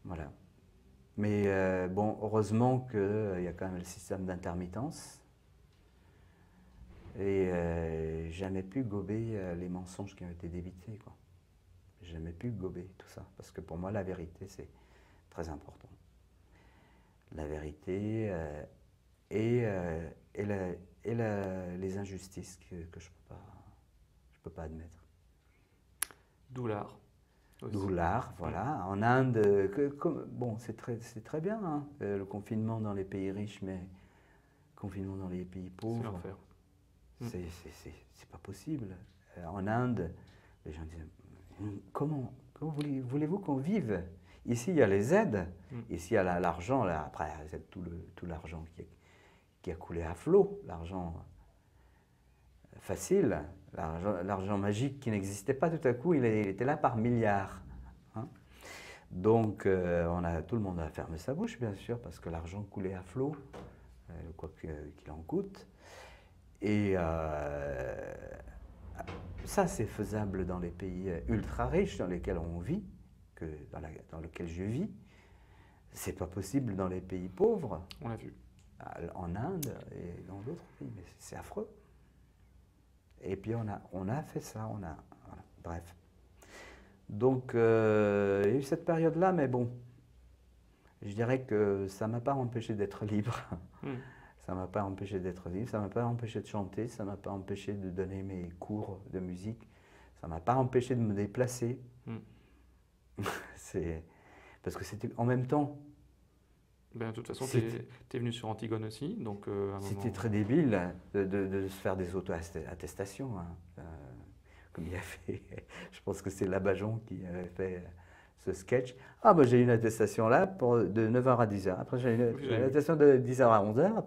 Voilà. Mais bon, heureusement qu'il y a quand même le système d'intermittence. Et jamais pu gober les mensonges qui ont été débités, quoi. Jamais pu gober tout ça. Parce que pour moi, la vérité, c'est très important. La vérité et les injustices que je peux pas admettre. D'où l'art. aussi. D'où l'art, voilà. En Inde, bon, c'est très bien, hein, le confinement dans les pays riches, mais le confinement dans les pays C'est pauvres, l'enfer. c'est pas possible. En Inde, les gens disent, comment voulez-vous qu'on vive? Ici, il y a les aides, ici, il y a l'argent, là, après, c'est tout l'argent qui a coulé à flot, l'argent facile, l'argent magique qui n'existait pas tout à coup, il était là par milliards. Hein. Donc, tout le monde a fermé sa bouche, bien sûr, parce que l'argent coulait à flot, quoi qu'il en coûte. Et ça, c'est faisable dans les pays ultra riches dans lesquels on vit, dans lesquels je vis. C'est pas possible dans les pays pauvres. On l'a vu. En Inde et dans d'autres pays, mais c'est affreux. Et puis on a fait ça, voilà, bref. Donc il y a eu cette période-là, mais bon, je dirais que ça ne m'a pas empêché d'être libre. Ça ne m'a pas empêché d'être libre, ça ne m'a pas empêché de chanter, ça ne m'a pas empêché de donner mes cours de musique, ça ne m'a pas empêché de me déplacer. Parce que c'était en même temps. Ben, de toute façon, tu es venu sur Antigone aussi, donc c'était très débile de se faire des auto-attestations, hein, comme il a fait. Je pense que c'est Labajon qui avait fait ce sketch. Ah, bah, j'ai une attestation là de 9h à 10h. Après, j'ai une attestation de 10h à 11h.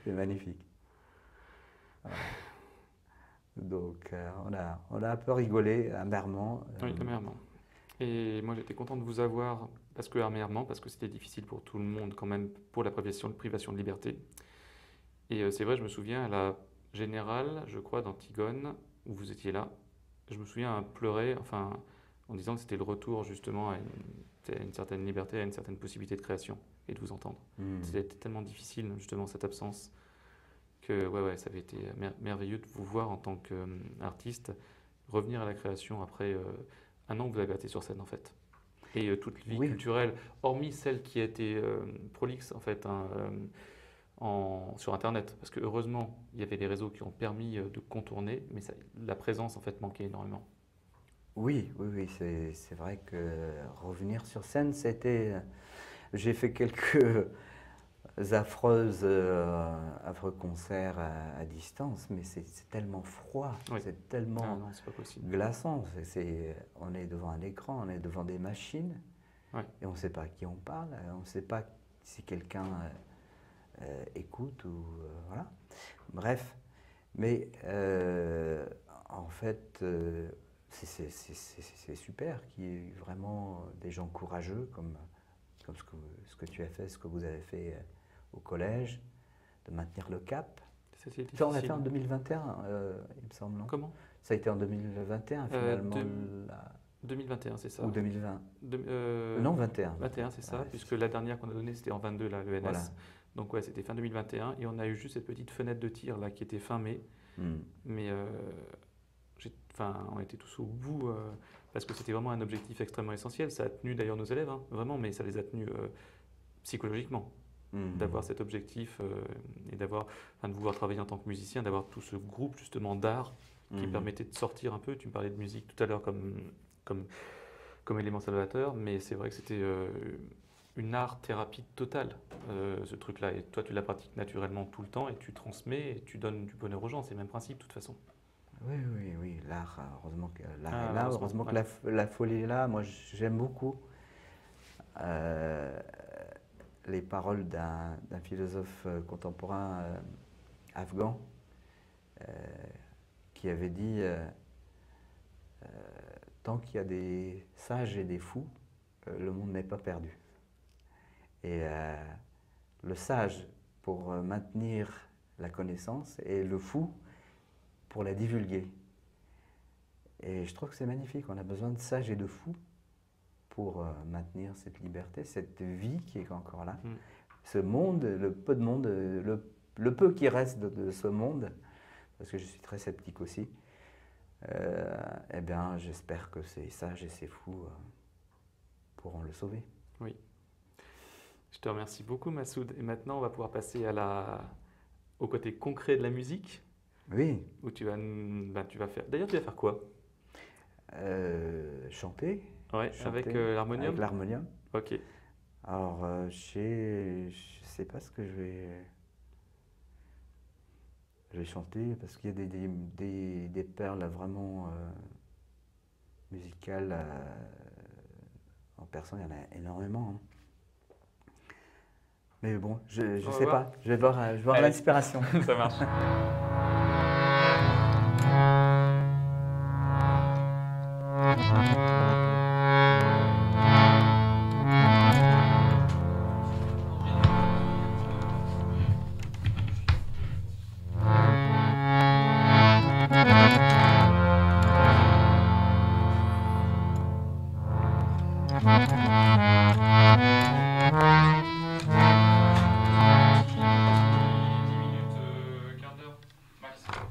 C'est magnifique. Voilà. Donc, on a un peu rigolé amèrement. Oui, amèrement. Et moi, j'étais content de vous avoir, parce que c'était difficile pour tout le monde quand même, pour la privation de liberté. Et c'est vrai, je me souviens à la générale, je crois, d'Antigone, où vous étiez là, je me souviens pleurer, enfin, en disant que c'était le retour justement à une certaine liberté, à une certaine possibilité de création et de vous entendre. C'était tellement difficile, justement, cette absence, que ouais, ça avait été merveilleux de vous voir en tant qu'artiste revenir à la création après un an que vous avez été sur scène en fait. Et toute vie culturelle, hormis celle qui a été prolixe en fait sur Internet, parce que heureusement il y avait les réseaux qui ont permis de contourner, mais la présence en fait manquait énormément. Oui, c'est vrai que revenir sur scène, c'était... J'ai fait quelques affreux concerts à distance, mais c'est tellement froid, c'est tellement c'est pas possible. glaçant. On est devant un écran, on est devant des machines, et on ne sait pas à qui on parle, on ne sait pas si quelqu'un écoute ou voilà. Bref, mais en fait, c'est super qu'il y ait vraiment des gens courageux comme ce que tu as fait, ce que vous avez fait au collège, de maintenir le cap. Ça, on l'a fait en 2021, il me semble, non? Comment? Ça a été en 2021, finalement. 2021, c'est ça. Ou 2020 non, 21. 21, c'est ça, puisque la dernière qu'on a donnée, c'était en 22, là, l'ENS. Voilà. Donc ouais, c'était fin 2021, et on a eu juste cette petite fenêtre de tir là qui était fin mai. Mais on était tous au bout, parce que c'était vraiment un objectif extrêmement essentiel. Ça a tenu d'ailleurs nos élèves, hein, vraiment, mais ça les a tenus psychologiquement. D'avoir cet objectif et de vouloir travailler en tant que musicien, d'avoir tout ce groupe justement d'art qui permettait de sortir un peu. Tu me parlais de musique tout à l'heure comme élément salvateur, mais c'est vrai que c'était une art-thérapie totale, ce truc-là. Et toi, tu la pratiques naturellement tout le temps et tu transmets et tu donnes du bonheur aux gens. C'est le même principe de toute façon. Oui, l'art, heureusement que l'art est là, heureusement que la folie est là. Moi, j'aime beaucoup les paroles d'un philosophe contemporain afghan qui avait dit tant qu'il y a des sages et des fous, le monde n'est pas perdu. Et le sage, pour maintenir la connaissance et le fou pour la divulguer. Et je trouve que c'est magnifique, on a besoin de sages et de fous pour maintenir cette liberté, cette vie qui est encore là. Ce monde, le peu de monde, le peu qui reste de ce monde, parce que je suis très sceptique aussi, eh bien j'espère que ces sages et ces fous pourront le sauver. Oui. Je te remercie beaucoup, Massoud. Et maintenant, on va pouvoir passer au côté concret de la musique. Oui. Où tu vas faire... D'ailleurs, tu vas faire quoi? Chanter. Ouais, chanter avec l'harmonium. Avec l'harmonium. Ok. Alors, je sais pas ce que je vais chanter parce qu'il y a des perles vraiment musicales en personne, il y en a énormément. Hein. Mais bon, je sais pas. Je vais voir l'inspiration. Ça marche.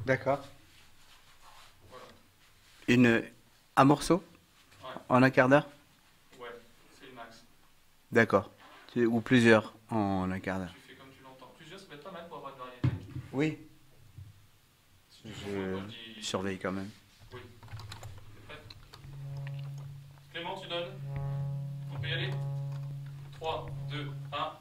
D'accord. Un morceau? Ouais. En un quart d'heure? Ouais, c'est le max. D'accord. Ou plusieurs en un quart d'heure. Tu fais comme tu l'entends. Plusieurs, ça peut être pas mal pour avoir une variété. Oui. Si tu veux, moi, je dis... Surveille quand même. Oui. T'es prêt? Clément, tu donnes? On peut y aller? 3, 2, 1.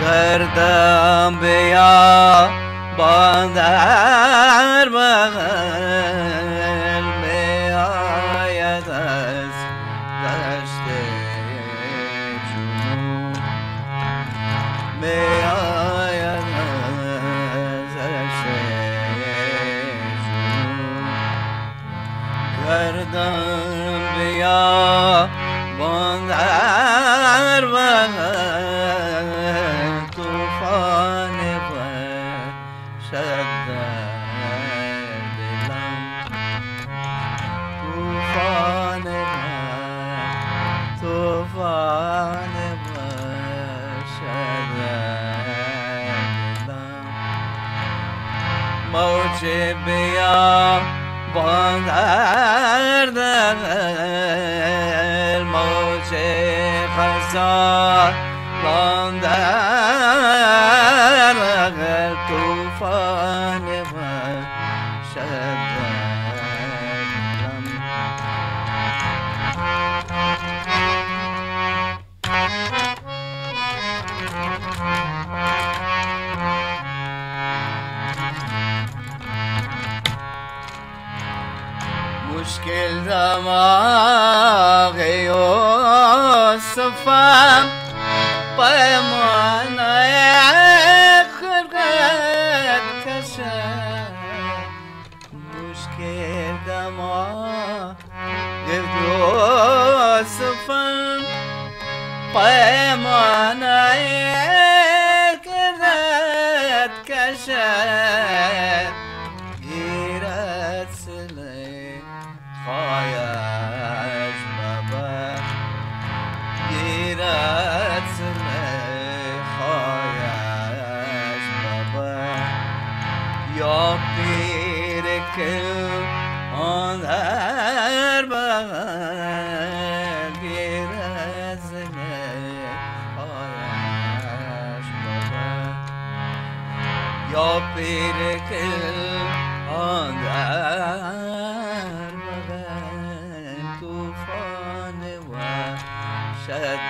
Gardam beya bandar bagel beya das daşte cunu beya das daşte cunu Gardam beya bandar bagel Mauce beya bandar del mauce khazan bandar del tufan مشکل دماغ یوسفم پیمانه پیمانه کرد کشد گیرد سلی خایش ببر گیرد سلی خایش ببر یا پیر کل آن در بغل گیرد سلی خایش ببر یا پیر کل آن در بغل طوفان و شد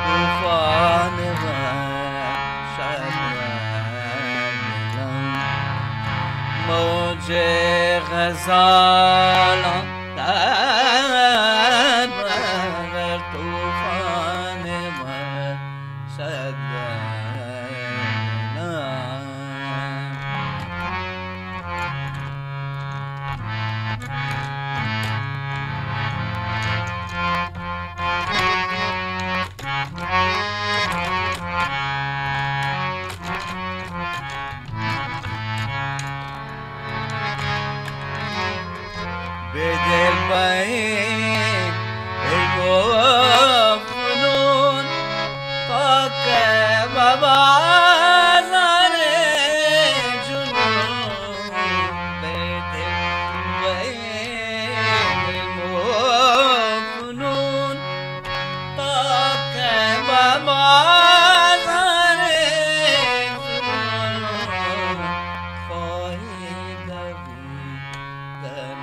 طوفان و شد موج غزال در بغل طوفان و شد بدل بين الفنون طاق ببازار الجنون بدل بين الفنون طاق ببازار الجنون خواهد بيدن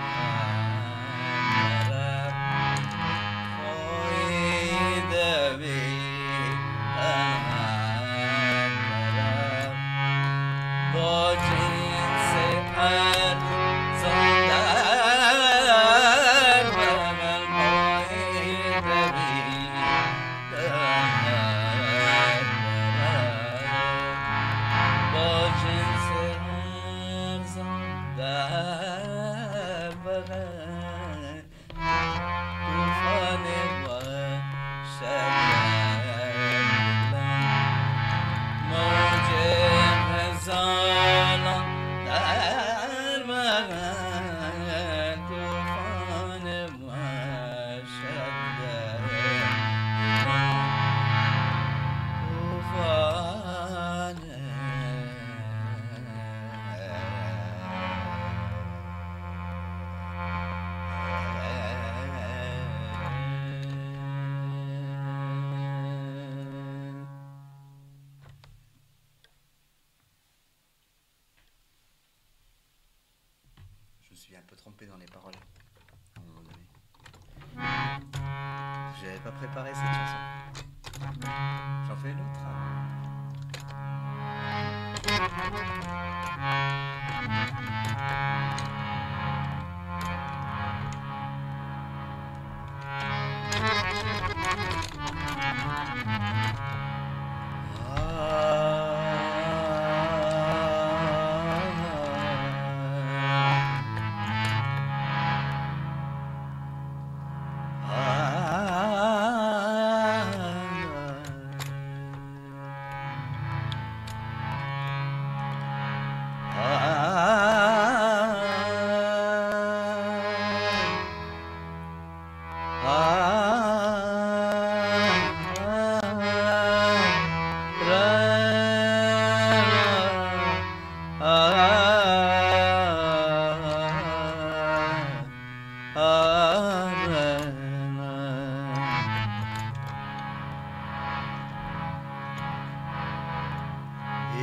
Je me suis un peu trompé dans les paroles à un moment donné. J'avais pas préparé cette chanson. J'en fais une autre.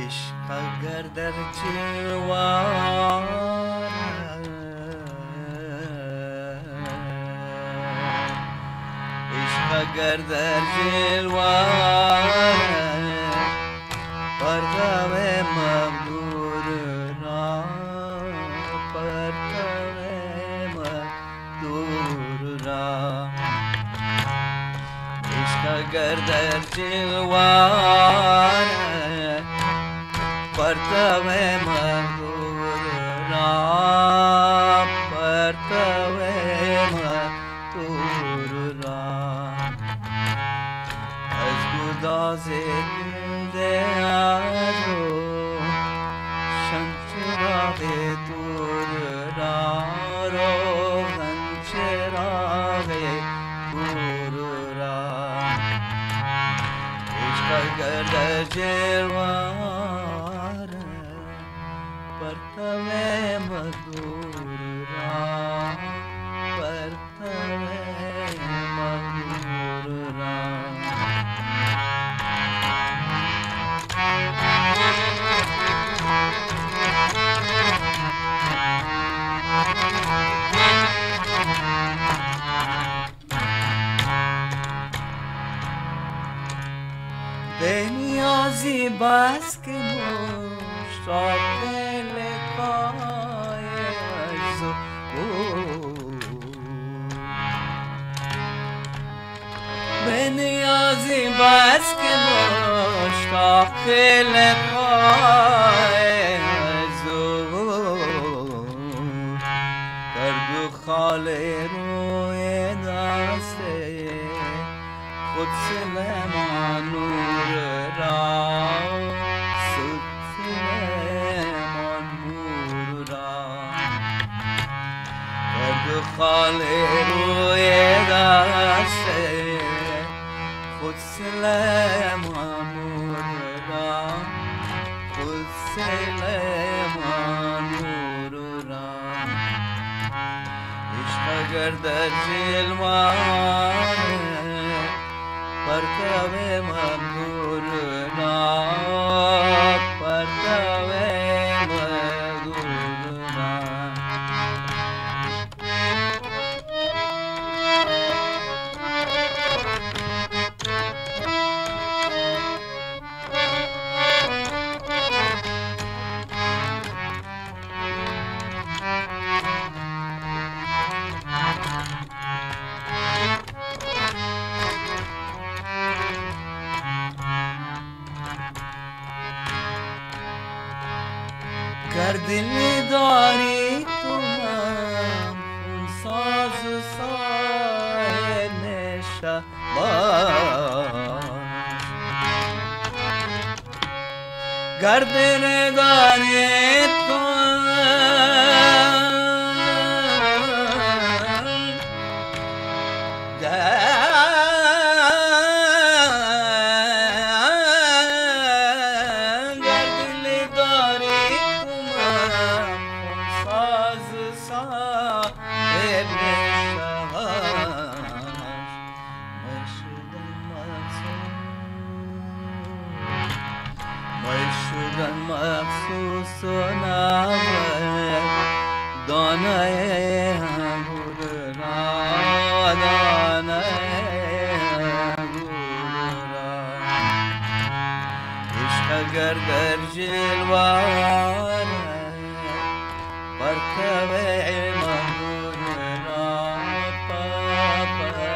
عشق اگر در جلوان عشق اگر در جلوان پرتو مغرور را پرتو مغرور را عشق اگر در جلوان پرتو مغرور را پرتو turra az gudaz de aro shanchirave turra ro shanchirave turra ishqagar jelwar partave madura partave madura بنیازی بس که مشتاق لقای از او بنیازی بس که مشتاق لقای از او درد و خال روی دسته خود سلیمان نور را سود سلیمان نور را درد و خال روی دسته خود سلیمان نور را خود سلیمان نور را عشق اگر در جلوه partave madurna partave madurna گر دل داری تو هم خونساز ساحل شبان گر دل داری تو مخصوص نبود دانه گورا دانه گورا عشق اگر در جلوه پرتوه مگورا پرتوه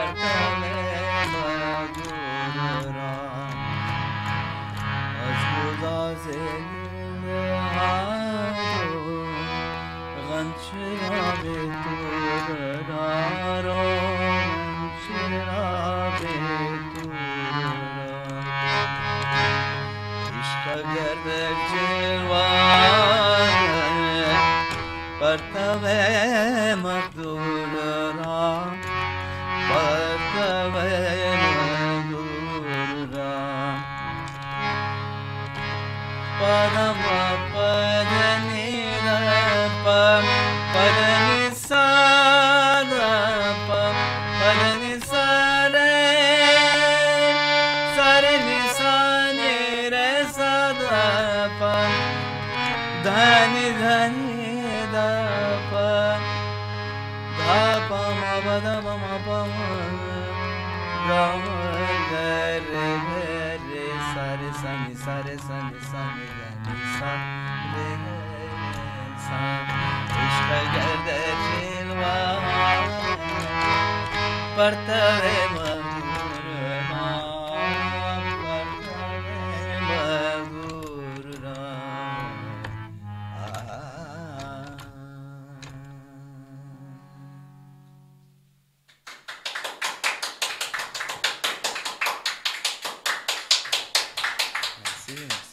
مگورا از گداز غنچراب تورا رو غنچراب تورا عشق اگر در جلوه پرتوه مدورا پرتوه مدورا پدم پدنی پم پدنی سادا پم پدنی ساره ساره نیسانی رسادا پم دانی دانی دا پم دا پم آبادم آبام گام گر گر ساره سانی ساره سانی سانی دانی ساره عشق اگر در جلوه پرتوه مگورا پرتوه مگورا Merci. merci.